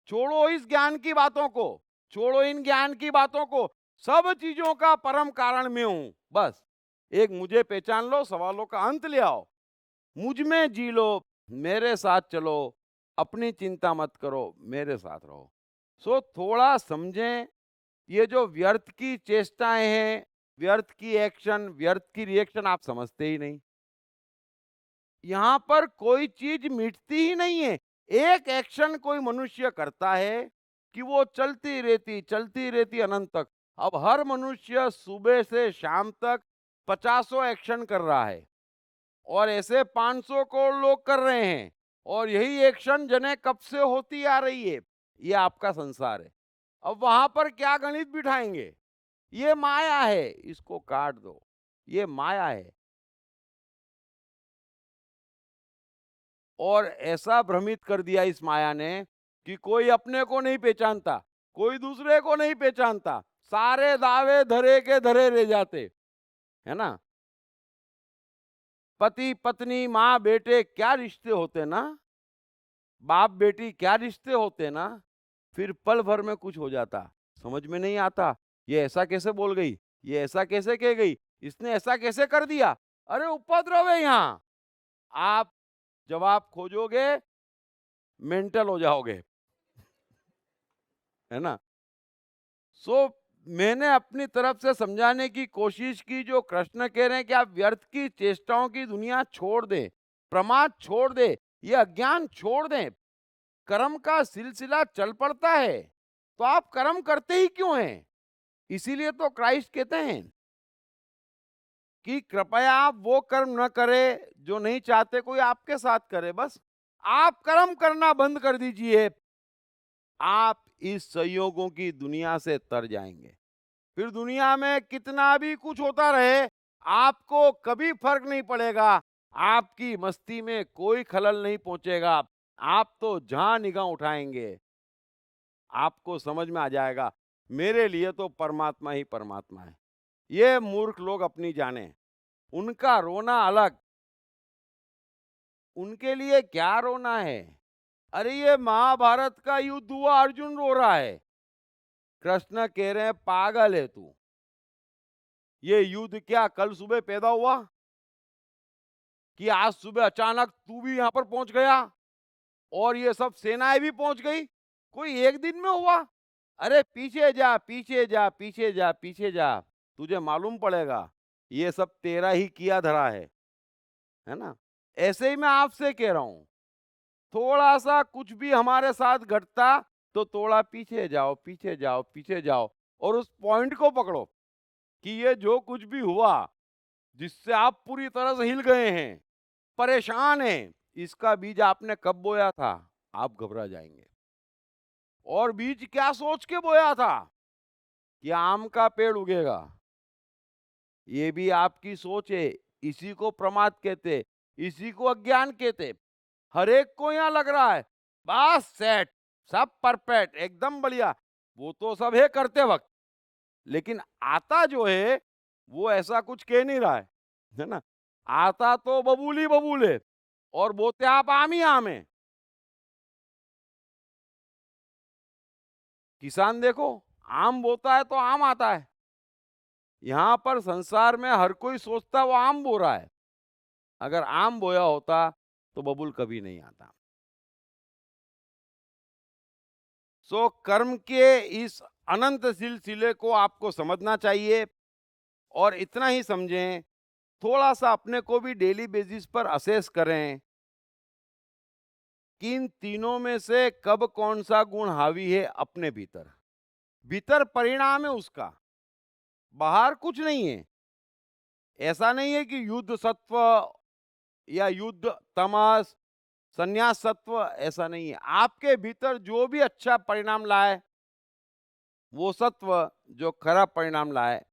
A: छोड़ो इस ज्ञान की बातों को, छोड़ो इन ज्ञान की बातों को, सब चीजों का परम कारण मैं हूं। बस एक मुझे पहचान लो, सवालों का अंत ले आओ, मुझ में जी लो, मेरे साथ चलो, अपनी चिंता मत करो, मेरे साथ रहो। सो थोड़ा समझें, ये जो व्यर्थ की चेष्टाएं हैं, व्यर्थ की एक्शन, व्यर्थ की रिएक्शन आप समझते ही नहीं। यहां पर कोई चीज मिटती ही नहीं है। एक एक्शन कोई मनुष्य करता है कि वो चलती रहती अनंत तक। अब हर मनुष्य सुबह से शाम तक 50 एक्शन कर रहा है, और ऐसे 500 करोड़ लोग कर रहे हैं, और यही एक्शन जने कब से होती आ रही है। ये आपका संसार है। अब वहां पर क्या गणित बिठाएंगे? ये माया है, इसको काट दो, ये माया है। और ऐसा भ्रमित कर दिया इस माया ने कि कोई अपने को नहीं पहचानता, कोई दूसरे को नहीं पहचानता, सारे दावे धरे के धरे रह जाते, है ना। पति पत्नी, माँ बेटे, क्या रिश्ते होते ना, बाप बेटी, क्या रिश्ते होते ना। फिर पल भर में कुछ हो जाता, समझ में नहीं आता, ये ऐसा कैसे बोल गई, ये ऐसा कैसे कह गई, इसने ऐसा कैसे कर दिया। अरे उपद्रव है यहाँ। आप जवाब खोजोगे, मेंटल हो जाओगे, है ना। सो मैंने अपनी तरफ से समझाने की कोशिश की, जो कृष्ण कह रहे हैं कि आप व्यर्थ की चेष्टाओं की दुनिया छोड़ दें, प्रमाद छोड़ दें, ये अज्ञान छोड़ दें। कर्म का सिलसिला चल पड़ता है, तो आप कर्म करते ही क्यों हैं? इसीलिए तो क्राइस्ट कहते हैं कि कृपया आप वो कर्म न करें जो नहीं चाहते कोई आपके साथ करे। बस आप कर्म करना बंद कर दीजिए, आप इस संयोगों की दुनिया से तर जाएंगे। फिर दुनिया में कितना भी कुछ होता रहे, आपको कभी फर्क नहीं पड़ेगा, आपकी मस्ती में कोई खलल नहीं पहुंचेगा। आप तो जहां निगाह उठाएंगे आपको समझ में आ जाएगा, मेरे लिए तो परमात्मा ही परमात्मा है। ये मूर्ख लोग अपनी जाने, उनका रोना अलग, उनके लिए क्या रोना है। अरे ये महाभारत का युद्ध हुआ, अर्जुन रो रहा है, कृष्ण कह रहे हैं पागल है तू। ये युद्ध क्या कल सुबह पैदा हुआ कि आज सुबह अचानक तू भी यहां पर पहुंच गया और ये सब सेनाएं भी पहुंच गई? कोई एक दिन में हुआ? अरे पीछे जा, पीछे जा, पीछे जा, पीछे जा, तुझे मालूम पड़ेगा ये सब तेरा ही किया धरा है ना। ऐसे ही मैं आपसे कह रहा हूं, थोड़ा सा कुछ भी हमारे साथ घटता तो थोड़ा पीछे जाओ, पीछे जाओ, पीछे जाओ, और उस पॉइंट को पकड़ो कि ये जो कुछ भी हुआ, जिससे आप पूरी तरह से हिल गए हैं, परेशान हैं, इसका बीज आपने कब बोया था? आप घबरा जाएंगे। और बीज क्या सोच के बोया था कि आम का पेड़ उगेगा? ये भी आपकी सोच है। इसी को प्रमाद कहते, इसी को अज्ञान कहते। हर एक को यहाँ लग रहा है बस सेट, सब परफेक्ट, एकदम बढ़िया। वो तो सब है करते वक्त, लेकिन आता जो है वो ऐसा कुछ कह नहीं रहा है ना। आता तो बबूल ही बबूल है और बोते आप आम ही आम है। किसान देखो आम बोता है तो आम आता है। यहां पर संसार में हर कोई सोचता वो आम बो रहा है। अगर आम बोया होता तो बबूल कभी नहीं आता। सो कर्म के इस अनंत सिलसिले को आपको समझना चाहिए और इतना ही समझें, थोड़ा सा अपने को भी डेली बेसिस पर असेस करें कि इन तीनों में से कब कौन सा गुण हावी है अपने भीतर। भीतर परिणाम है उसका, बाहर कुछ नहीं है। ऐसा नहीं है कि युद्ध सत्व या युद्ध तमस, संन्यास सत्व, ऐसा नहीं है। आपके भीतर जो भी अच्छा परिणाम लाए वो सत्व, जो खराब परिणाम लाए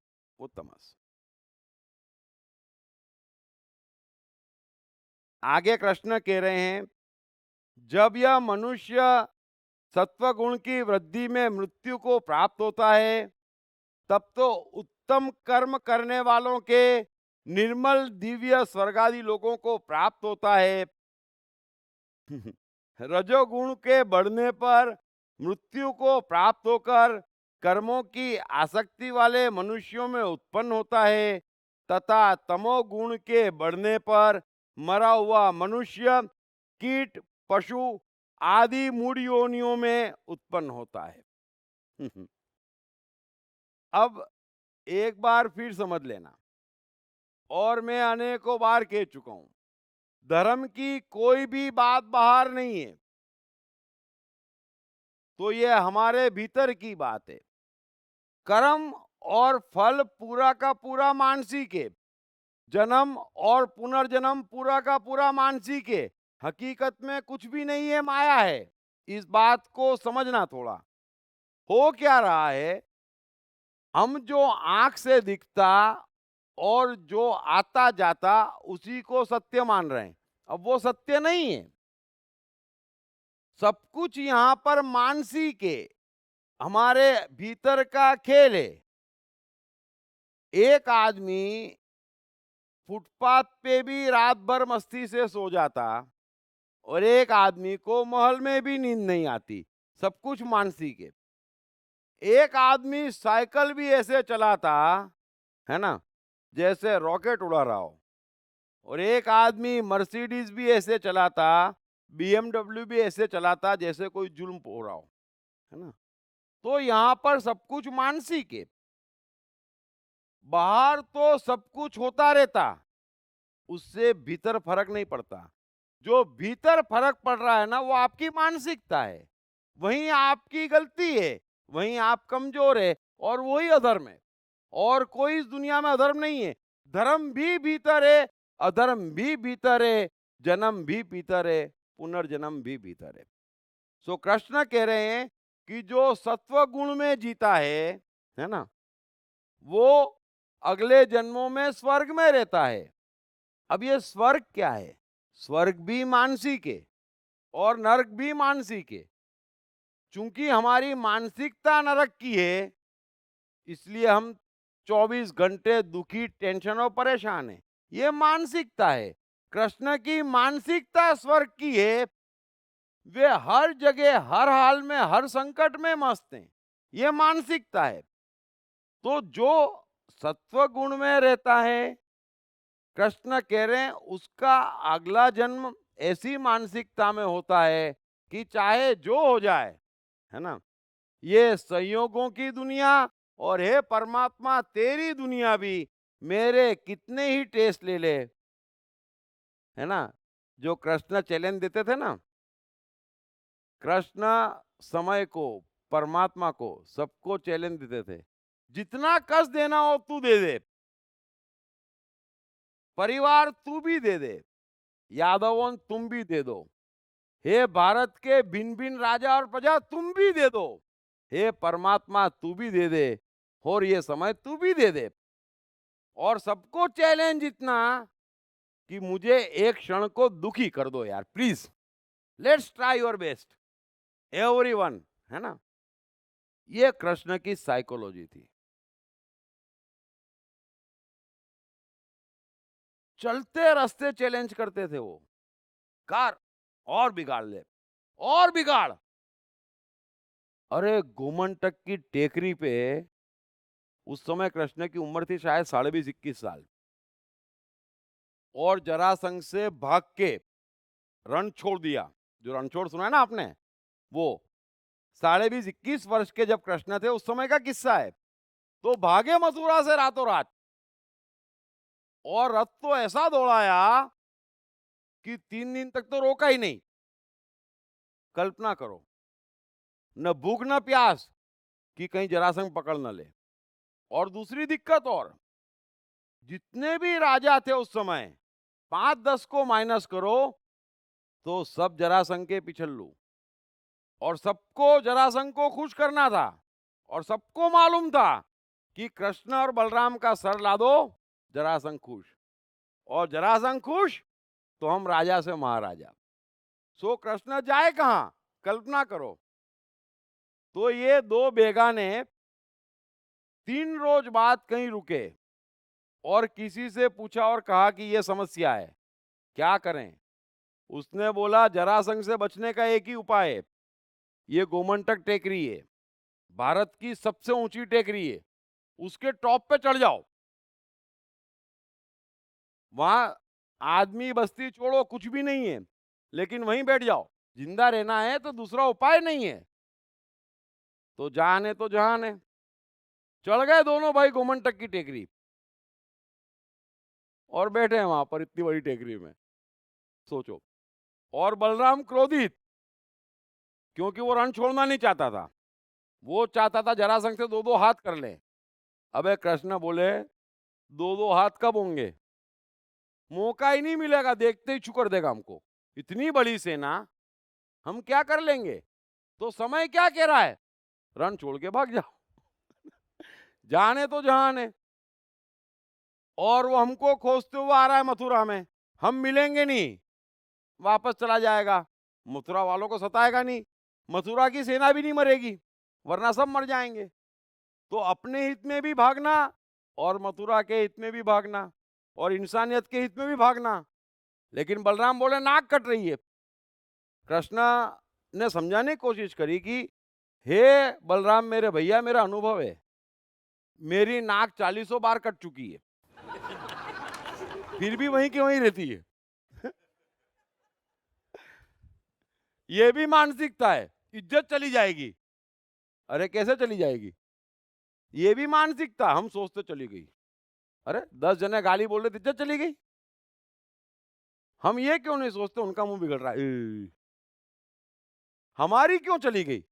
A: वो तमस। आगे कृष्ण कह रहे हैं, जब यह मनुष्य सत्व गुण की वृद्धि में मृत्यु को प्राप्त होता है, तब तो उत्तम कर्म करने वालों के निर्मल दिव्य स्वर्गादि लोगों को प्राप्त होता है। रजोगुण के बढ़ने पर मृत्यु को प्राप्त होकर कर्मों की आसक्ति वाले मनुष्यों में उत्पन्न होता है, तथा तमोगुण के बढ़ने पर मरा हुआ मनुष्य कीट पशु आदि मूढ़ योनियों में उत्पन्न होता है। अब एक बार फिर समझ लेना, और मैं अनेकों बार कह चुका हूं, धर्म की कोई भी बात बाहर नहीं है, तो ये हमारे भीतर की बात है। कर्म और फल पूरा का पूरा मानसिक है। जन्म और पुनर्जन्म पूरा का पूरा मानसिक है। हकीकत में कुछ भी नहीं है, माया है। इस बात को समझना थोड़ा। हो क्या रहा है, हम जो आंख से दिखता और जो आता जाता उसी को सत्य मान रहे हैं। अब वो सत्य नहीं है। सब कुछ यहां पर मानसिक है, हमारे भीतर का खेल है। एक आदमी फुटपाथ पे भी रात भर मस्ती से सो जाता और एक आदमी को महल में भी नींद नहीं आती। सब कुछ मानसिक है। एक आदमी साइकिल भी ऐसे चलाता है ना जैसे रॉकेट उड़ा रहा हो, और एक आदमी मर्सिडीज भी ऐसे चलाता, BMW भी ऐसे चलाता जैसे कोई जुल्म हो रहा हो, है ना। तो यहां पर सब कुछ मानसिक है। बाहर तो सब कुछ होता रहता, उससे भीतर फर्क नहीं पड़ता। जो भीतर फर्क पड़ रहा है ना वो आपकी मानसिकता है। वहीं आपकी गलती है, वहीं आप कमजोर है, और वही अधर्म है। और कोई इस दुनिया में अधर्म नहीं है। धर्म भी भीतर है, अधर्म भी भीतर है, जन्म भी भीतर है, पुनर्जन्म भी भीतर है। सो कृष्ण कह रहे हैं कि जो सत्व गुण में जीता है ना, वो अगले जन्मों में स्वर्ग में रहता है। अब ये स्वर्ग क्या है? स्वर्ग भी मानसिक है और नरक भी मानसिक है। चूंकि हमारी मानसिकता नरक की है, इसलिए हम 24 घंटे दुखी, टेंशन और परेशान है। ये मानसिकता है। कृष्ण की मानसिकता स्वर्ग की है। वे हर जगह, हर हाल में, हर संकट में मस्त हैं। ये मानसिकता है। तो जो सत्व गुण में रहता है, कृष्ण कह रहे हैं उसका अगला जन्म ऐसी मानसिकता में होता है कि चाहे जो हो जाए, है ना। ये संयोगों की दुनिया और हे परमात्मा तेरी दुनिया भी मेरे कितने ही टेस्ट ले ले, है ना। जो कृष्ण चैलेंज देते थे ना, कृष्ण समय को, परमात्मा को, सबको चैलेंज देते थे, जितना कष्ट देना हो तू दे दे, परिवार तू भी दे दे, यादवों तुम भी दे दो, हे भारत के भिन्न भिन्न राजा और प्रजा तुम भी दे दो, हे परमात्मा तू भी दे दे, और ये समय तू भी दे दे। और सबको चैलेंज इतना कि मुझे एक क्षण को दुखी कर दो यार, please. Let's try your best everyone, है ना। ये कृष्ण की साइकोलॉजी थी। चलते रास्ते चैलेंज करते थे वो, कार और बिगाड़ ले, और बिगाड़। अरे गोमंतक की टेकरी पे उस समय कृष्ण की उम्र थी शायद 20.5-21 साल, और जरासंध से भाग के रण छोड़ दिया। जो रणछोड़ सुना है ना आपने, वो 20.5-21 वर्ष के जब कृष्ण थे उस समय का किस्सा है। तो भागे मथुरा से रातों रात, और रथ तो ऐसा दौड़ाया कि 3 दिन तक तो रोका ही नहीं। कल्पना करो, न भूख न प्यास कि कहीं जरासंध पकड़ न ले। और दूसरी दिक्कत, और जितने भी राजा थे उस समय 5-10 को माइनस करो तो सब जरासंध के पिछल्लू, और सबको जरासंध को खुश करना था। और सबको मालूम था कि कृष्ण और बलराम का सर ला दो, जरासंध खुश, और जरासंध खुश तो हम राजा से महाराजा। सो कृष्ण जाए कहां, कल्पना करो। तो ये दो बेगाने 3 रोज बाद कहीं रुके और किसी से पूछा और कहा कि ये समस्या है, क्या करें। उसने बोला जरासंध से बचने का एक ही उपाय है, ये गोमंतक टेकरी है, भारत की सबसे ऊंची टेकरी है, उसके टॉप पे चढ़ जाओ। वहां आदमी बस्ती छोड़ो, कुछ भी नहीं है, लेकिन वहीं बैठ जाओ। जिंदा रहना है तो दूसरा उपाय नहीं है। तो जान है तो जहान है। चढ़ गए दोनों भाई गोमंतक की टेकरी, और बैठे हैं वहां पर इतनी बड़ी टेकरी में, सोचो। और बलराम क्रोधित, क्योंकि वो रण छोड़ना नहीं चाहता था। वो चाहता था जरासंध से 2-2 हाथ कर ले। अबे कृष्ण बोले 2-2 हाथ कब होंगे, मौका ही नहीं मिलेगा, देखते ही छू कर देगा हमको। इतनी बड़ी सेना, हम क्या कर लेंगे। तो समय क्या कह रहा है, रण छोड़ के भाग जाओ। जाने तो जहान है। और वो हमको खोजते हुए आ रहा है मथुरा में, हम मिलेंगे नहीं, वापस चला जाएगा, मथुरा वालों को सताएगा नहीं, मथुरा की सेना भी नहीं मरेगी, वरना सब मर जाएंगे। तो अपने हित में भी भागना, और मथुरा के हित में भी भागना, और इंसानियत के हित में भी भागना। लेकिन बलराम बोले नाक कट रही है। कृष्ण ने समझाने की कोशिश करी कि हे बलराम मेरे भैया, मेरा अनुभव है, मेरी नाक 40 बार कट चुकी है, फिर भी वहीं की वहीं रहती है। ये भी मानसिकता है, इज्जत चली जाएगी। अरे कैसे चली जाएगी, ये भी मानसिकता। हम सोचते चली गई, अरे 10 जने गाली बोल रहे, इज्जत चली गई। हम ये क्यों नहीं सोचते उनका मुंह बिगड़ रहा है, हमारी क्यों चली गई।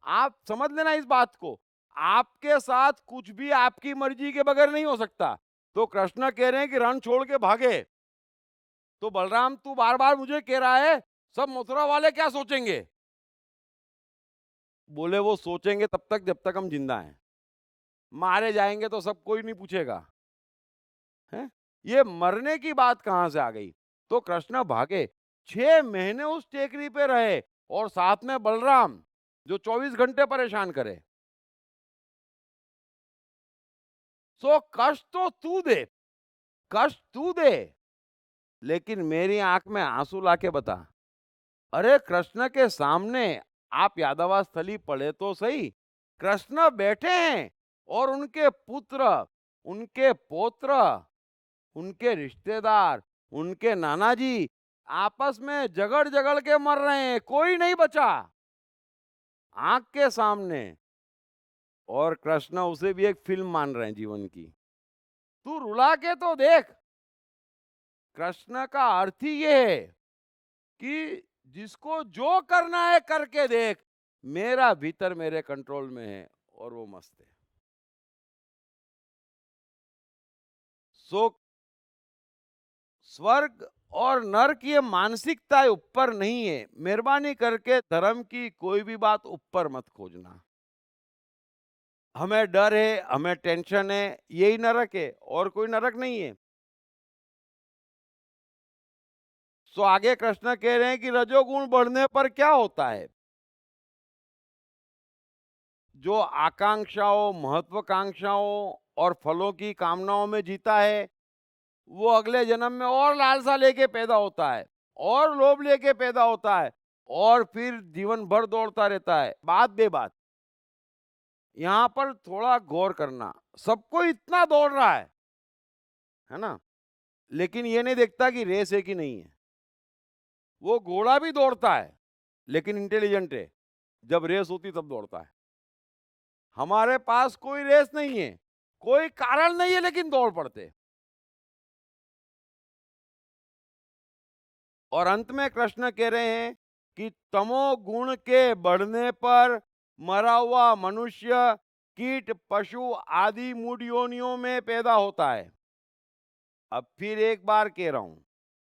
A: आप समझ लेना इस बात को, आपके साथ कुछ भी आपकी मर्जी के बगैर नहीं हो सकता। तो कृष्ण कह रहे हैं कि रण छोड़ के भागे। तो बलराम तू बार बार मुझे कह रहा है सब मथुरा वाले क्या सोचेंगे। बोले वो सोचेंगे तब तक जब तक हम जिंदा हैं, मारे जाएंगे तो सब कोई नहीं पूछेगा। है ये मरने की बात कहां से आ गई। तो कृष्ण भागे, 6 महीने उस टेकरी पे रहे, और साथ में बलराम जो 24 घंटे परेशान करे। सो कष्ट तो तू दे, कष्ट तू दे, लेकिन मेरी आंख में आंसू लाके बता। अरे कृष्ण के सामने आप यादवास्थली पढ़े तो सही, कृष्ण बैठे हैं और उनके पुत्र, उनके पौत्र, उनके रिश्तेदार, उनके नाना जी आपस में झगड़ झगड़ के मर रहे हैं, कोई नहीं बचा आंख के सामने। और कृष्ण उसे भी एक फिल्म मान रहे हैं जीवन की। तू रुला के तो देख। कृष्ण का अर्थ ही ये है कि जिसको जो करना है करके देख, मेरा भीतर मेरे कंट्रोल में है और वो मस्त है। सो स्वर्ग और नरक ये मानसिकता ऊपर नहीं है। मेहरबानी करके धर्म की कोई भी बात ऊपर मत खोजना। हमें डर है, हमें टेंशन है, यही नरक है और कोई नरक नहीं है। सो आगे कृष्ण कह रहे हैं कि रजोगुण बढ़ने पर क्या होता है? जो आकांक्षाओं, महत्वाकांक्षाओं और फलों की कामनाओं में जीता है, वो अगले जन्म में और लालसा लेके पैदा होता है, और लोभ लेके पैदा होता है, और फिर जीवन भर दौड़ता रहता है, बात बे बात। यहां पर थोड़ा गौर करना, सबको इतना दौड़ रहा है ना, लेकिन ये नहीं देखता कि रेस है कि नहीं है। वो घोड़ा भी दौड़ता है, लेकिन इंटेलिजेंट है, जब रेस होती तब दौड़ता है। हमारे पास कोई रेस नहीं है, कोई कारण नहीं है, लेकिन दौड़ पड़ते। और अंत में कृष्ण कह रहे हैं कि तमोगुण के बढ़ने पर मरा हुआ मनुष्य कीट, पशु आदि मूढ़ योनियों में पैदा होता है। अब फिर एक बार कह रहा हूं,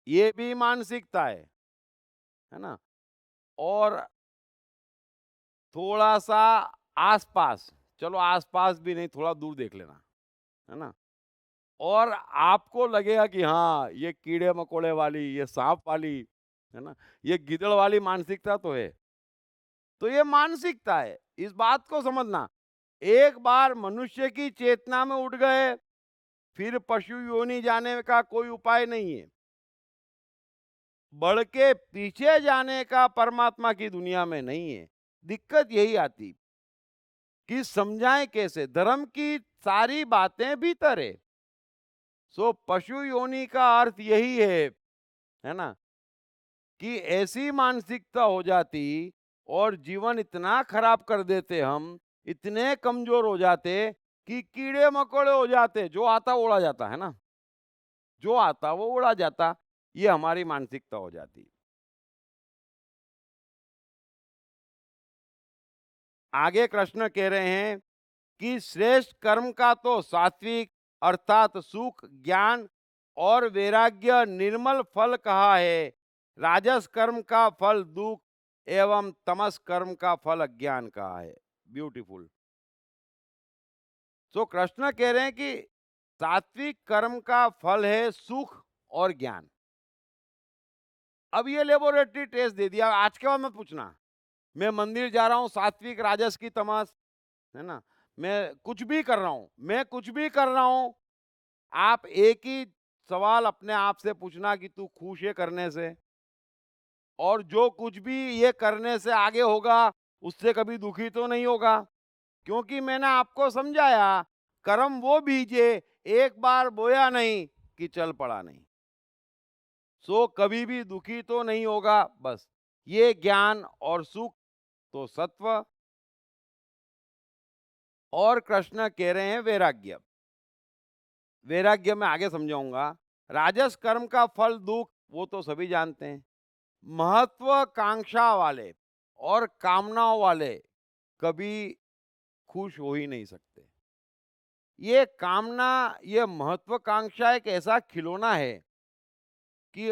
A: ये भी मानसिकता है ना। और थोड़ा सा आसपास, चलो आसपास भी नहीं, थोड़ा दूर देख लेना, है ना। और आपको लगेगा कि हाँ, ये कीड़े मकोड़े वाली, ये सांप वाली, है ना, ये गिदड़ वाली मानसिकता तो है। तो ये मानसिकता है, इस बात को समझना। एक बार मनुष्य की चेतना में उठ गए, फिर पशु योनि जाने का कोई उपाय नहीं है। बढ़ के पीछे जाने का परमात्मा की दुनिया में नहीं है। दिक्कत यही आती कि समझाएं कैसे। धर्म की सारी बातें भीतर है। सो पशु योनि का अर्थ यही है ना, कि ऐसी मानसिकता हो जाती और जीवन इतना खराब कर देते, हम इतने कमजोर हो जाते कि कीड़े मकोड़े हो जाते, जो आता वो उड़ा जाता, है ना, जो आता वो उड़ा जाता। ये हमारी मानसिकता हो जाती। आगे कृष्ण कह रहे हैं कि श्रेष्ठ कर्म का तो सात्विक अर्थात सुख, ज्ञान और वैराग्य निर्मल फल कहा है। राजस कर्म का फल दुख एवं तमस कर्म का फल अज्ञान कहा है। ब्यूटीफुल। तो कृष्ण कह रहे हैं कि सात्विक कर्म का फल है सुख और ज्ञान। अब ये लेबोरेटरी टेस्ट दे दिया, आज के बाद मत पूछना मैं मंदिर जा रहा हूं, सात्विक राजस की तमस, है ना, मैं कुछ भी कर रहा हूं, मैं कुछ भी कर रहा हूं, आप एक ही सवाल अपने आप से पूछना कि तू खुश है करने से? और जो कुछ भी ये करने से आगे होगा उससे कभी दुखी तो नहीं होगा? क्योंकि मैंने आपको समझाया, कर्म वो बीजे एक बार बोया नहीं कि चल पड़ा नहीं। सो कभी भी दुखी तो नहीं होगा। बस ये ज्ञान और सुख तो सत्व। और कृष्ण कह रहे हैं वैराग्य। वैराग्य में आगे समझाऊंगा। राजस कर्म का फल दुख, वो तो सभी जानते हैं। महत्वाकांक्षा वाले और कामनाओं वाले कभी खुश हो ही नहीं सकते। ये कामना, ये महत्वाकांक्षा एक ऐसा खिलौना है कि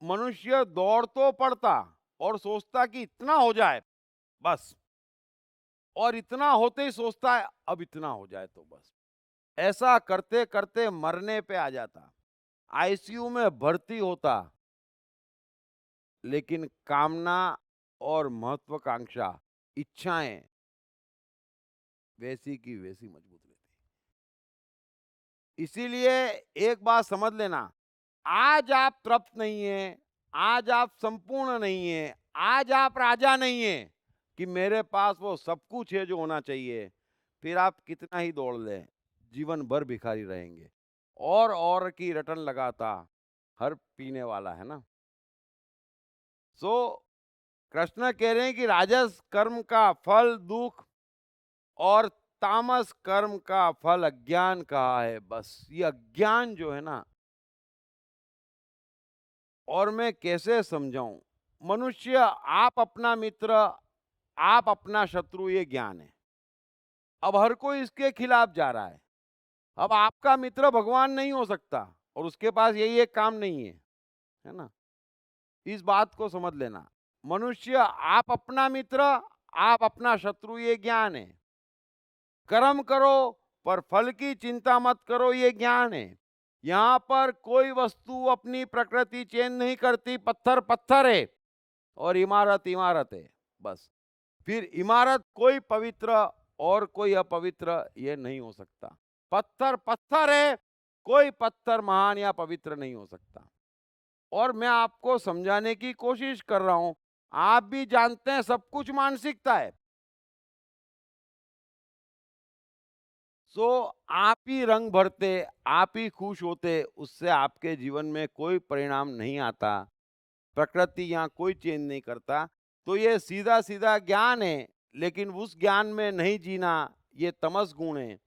A: मनुष्य दौड़ तो पड़ता और सोचता कि इतना हो जाए बस, और इतना होते ही सोचता है अब इतना हो जाए तो बस। ऐसा करते करते मरने पे आ जाता, आईसीयू में भर्ती होता, लेकिन कामना और महत्वाकांक्षा, इच्छाएं वैसी की वैसी मजबूत रहती। इसीलिए एक बात समझ लेना, आज आप तृप्त नहीं है, आज आप संपूर्ण नहीं है, आज आप राजा नहीं है कि मेरे पास वो सब कुछ है जो होना चाहिए, फिर आप कितना ही दौड़ लें, जीवन भर भिखारी रहेंगे। और की रटन लगाता हर पीने वाला, है ना। सो कृष्ण कह रहे हैं कि राजस कर्म का फल दुख और तामस कर्म का फल अज्ञान कहा है। बस ये अज्ञान जो है ना, और मैं कैसे समझाऊं, मनुष्य आप अपना मित्र, आप अपना शत्रु, ये ज्ञान है। अब हर कोई इसके खिलाफ जा रहा है। अब आपका मित्र भगवान नहीं हो सकता और उसके पास यही एक काम नहीं है ना। इस बात को समझ लेना, मनुष्य आप अपना मित्र, आप अपना शत्रु, ये ज्ञान है। कर्म करो पर फल की चिंता मत करो, ये ज्ञान है। यहां पर कोई वस्तु अपनी प्रकृति चेंज नहीं करती। पत्थर पत्थर है और इमारत इमारत है, बस। फिर इमारत कोई पवित्र और कोई अपवित्र ये नहीं हो सकता। पत्थर पत्थर है, कोई पत्थर महान या पवित्र नहीं हो सकता। और मैं आपको समझाने की कोशिश कर रहा हूं, आप भी जानते हैं सब कुछ मानसिकता है। सो आप ही रंग भरते, आप ही खुश होते, उससे आपके जीवन में कोई परिणाम नहीं आता। प्रकृति यहाँ कोई चेंज नहीं करता। तो ये सीधा सीधा ज्ञान है, लेकिन उस ज्ञान में नहीं जीना, ये तमस गुण है।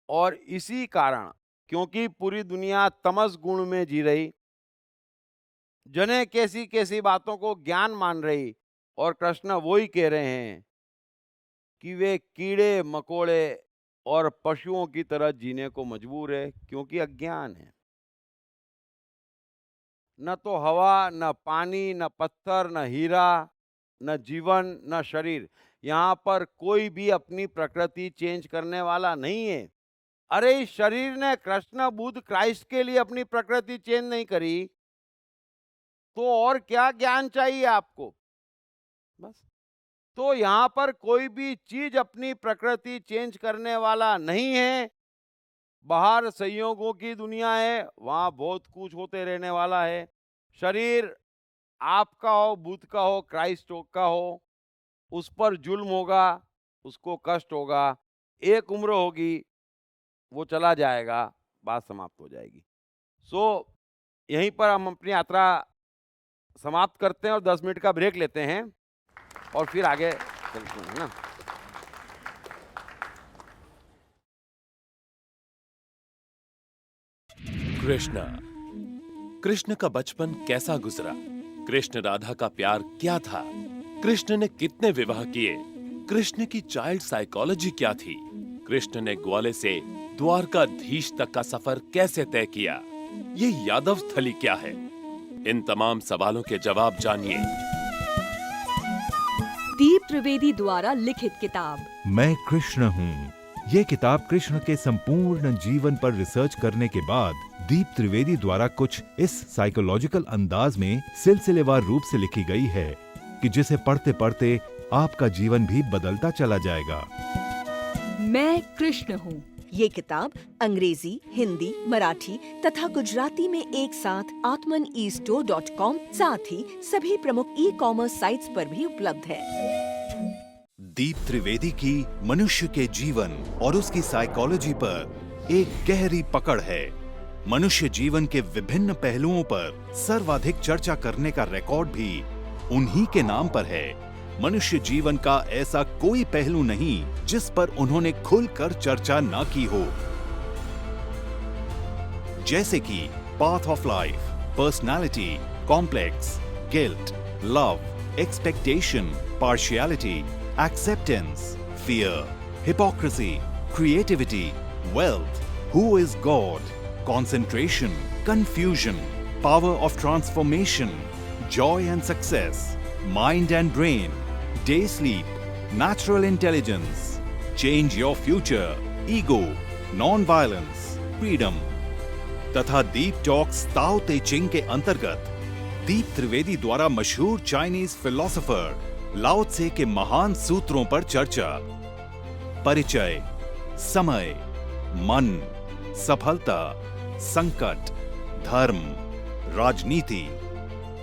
A: और इसी कारण, क्योंकि पूरी दुनिया तमस गुण में जी रही, जने कैसी कैसी बातों को ज्ञान मान रही, और कृष्ण वो ही कह रहे हैं कि वे कीड़े मकोड़े और पशुओं की तरह जीने को मजबूर है, क्योंकि अज्ञान है। न तो हवा, न पानी, न पत्थर, न हीरा, न जीवन, न शरीर, यहाँ पर कोई भी अपनी प्रकृति चेंज करने वाला नहीं है। अरे इस शरीर ने कृष्ण बुद्ध क्राइस्ट के लिए अपनी प्रकृति चेंज नहीं करी, तो और क्या ज्ञान चाहिए आपको? बस। तो यहाँ पर कोई भी चीज अपनी प्रकृति चेंज करने वाला नहीं है। बाहर संयोगों की दुनिया है, वहां बहुत कुछ होते रहने वाला है। शरीर आपका हो, बुद्ध का हो, क्राइस्ट का हो, उस पर जुल्म होगा, उसको कष्ट होगा, एक उम्र होगी, वो चला जाएगा, बात समाप्त हो जाएगी। सो यहीं पर हम अपनी यात्रा समाप्त करते हैं और 10 मिनट का ब्रेक लेते हैं और फिर आगे चलते हैं ना।
J: कृष्ण। कृष्ण का बचपन कैसा गुजरा? कृष्ण राधा का प्यार क्या था? कृष्ण ने कितने विवाह किए? कृष्ण की चाइल्ड साइकोलॉजी क्या थी? कृष्ण ने ग्वाले से द्वारकाधीश तक का सफर कैसे तय किया? ये यादव स्थली क्या है? इन तमाम सवालों के जवाब जानिए।
I: दीप त्रिवेदी द्वारा लिखित किताब
K: मैं कृष्ण हूँ। ये किताब कृष्ण के संपूर्ण जीवन पर रिसर्च करने के बाद दीप त्रिवेदी द्वारा कुछ इस साइकोलॉजिकल अंदाज में सिलसिलेवार रूप से लिखी गई है कि जिसे पढ़ते पढ़ते आपका जीवन भी बदलता चला जाएगा।
I: मैं कृष्ण हूँ।
L: ये किताब अंग्रेजी, हिंदी, मराठी तथा गुजराती में एक साथ atmanestore.com साथ ही सभी प्रमुख ई-कॉमर्स साइट्स पर भी उपलब्ध है।
K: दीप त्रिवेदी की मनुष्य के जीवन और उसकी साइकोलॉजी पर एक गहरी पकड़ है। मनुष्य जीवन के विभिन्न पहलुओं पर सर्वाधिक चर्चा करने का रिकॉर्ड भी उन्हीं के नाम पर है। मनुष्य जीवन का ऐसा कोई पहलू नहीं जिस पर उन्होंने खुलकर चर्चा ना की हो, जैसे कि path of life, personality, complex, guilt, love, expectation, partiality, acceptance, fear, hypocrisy, creativity, wealth, who is God, concentration, confusion, power of transformation, joy and success, mind and brain, day sleep, natural intelligence, change your future, ego, non-violence, freedom, तथा दीप टॉक्स ताओ ते चिंग के अंतर्गत दीप त्रिवेदी द्वारा मशहूर चाइनीज फिलोसोफर लाओ त्से के महान सूत्रों पर चर्चा, परिचय, समय, मन, सफलता, संकट, धर्म, राजनीति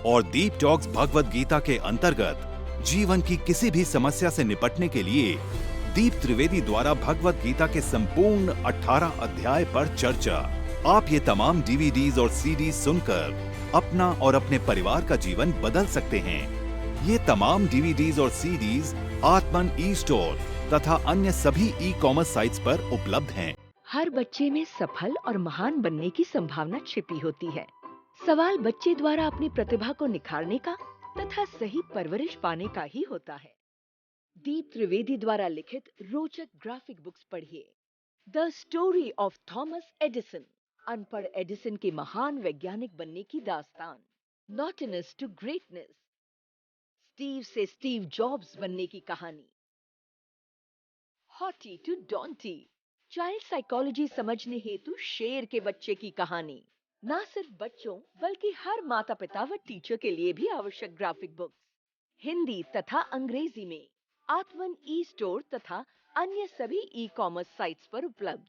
K: और दीप टॉक्स भगवत गीता के अंतर्गत जीवन की किसी भी समस्या से निपटने के लिए दीप त्रिवेदी द्वारा भगवत गीता के संपूर्ण 18 अध्याय पर चर्चा। आप ये तमाम डीवीडीज और सीडीज सुनकर अपना और अपने परिवार का जीवन बदल सकते हैं। ये तमाम डीवीडीज और सीडीज आत्मन ई स्टोर तथा अन्य सभी ई कॉमर्स साइट्स पर उपलब्ध हैं।
L: हर बच्चे में सफल और महान बनने की संभावना छिपी होती है। सवाल बच्चे द्वारा अपनी प्रतिभा को निखारने का तथा सही परवरिश पाने का ही होता है। दीप त्रिवेदी द्वारा लिखित रोचक ग्राफिक बुक्स पढ़िए। The story of Thomas Edison, अनपढ़ एडिसन के महान वैज्ञानिक बनने की दास्तान। नॉटिनेस टू ग्रेटनेस, स्टीव से स्टीव जॉब्स बनने की कहानी। हॉटी टू डॉन्टी, चाइल्ड साइकोलॉजी समझने हेतु शेर के बच्चे की कहानी ना सिर्फ बच्चों बल्कि हर माता पिता व टीचर के लिए भी आवश्यक ग्राफिक बुक्स हिंदी तथा अंग्रेजी में आत्मन ई स्टोर तथा अन्य सभी ई कॉमर्स साइट्स पर उपलब्ध।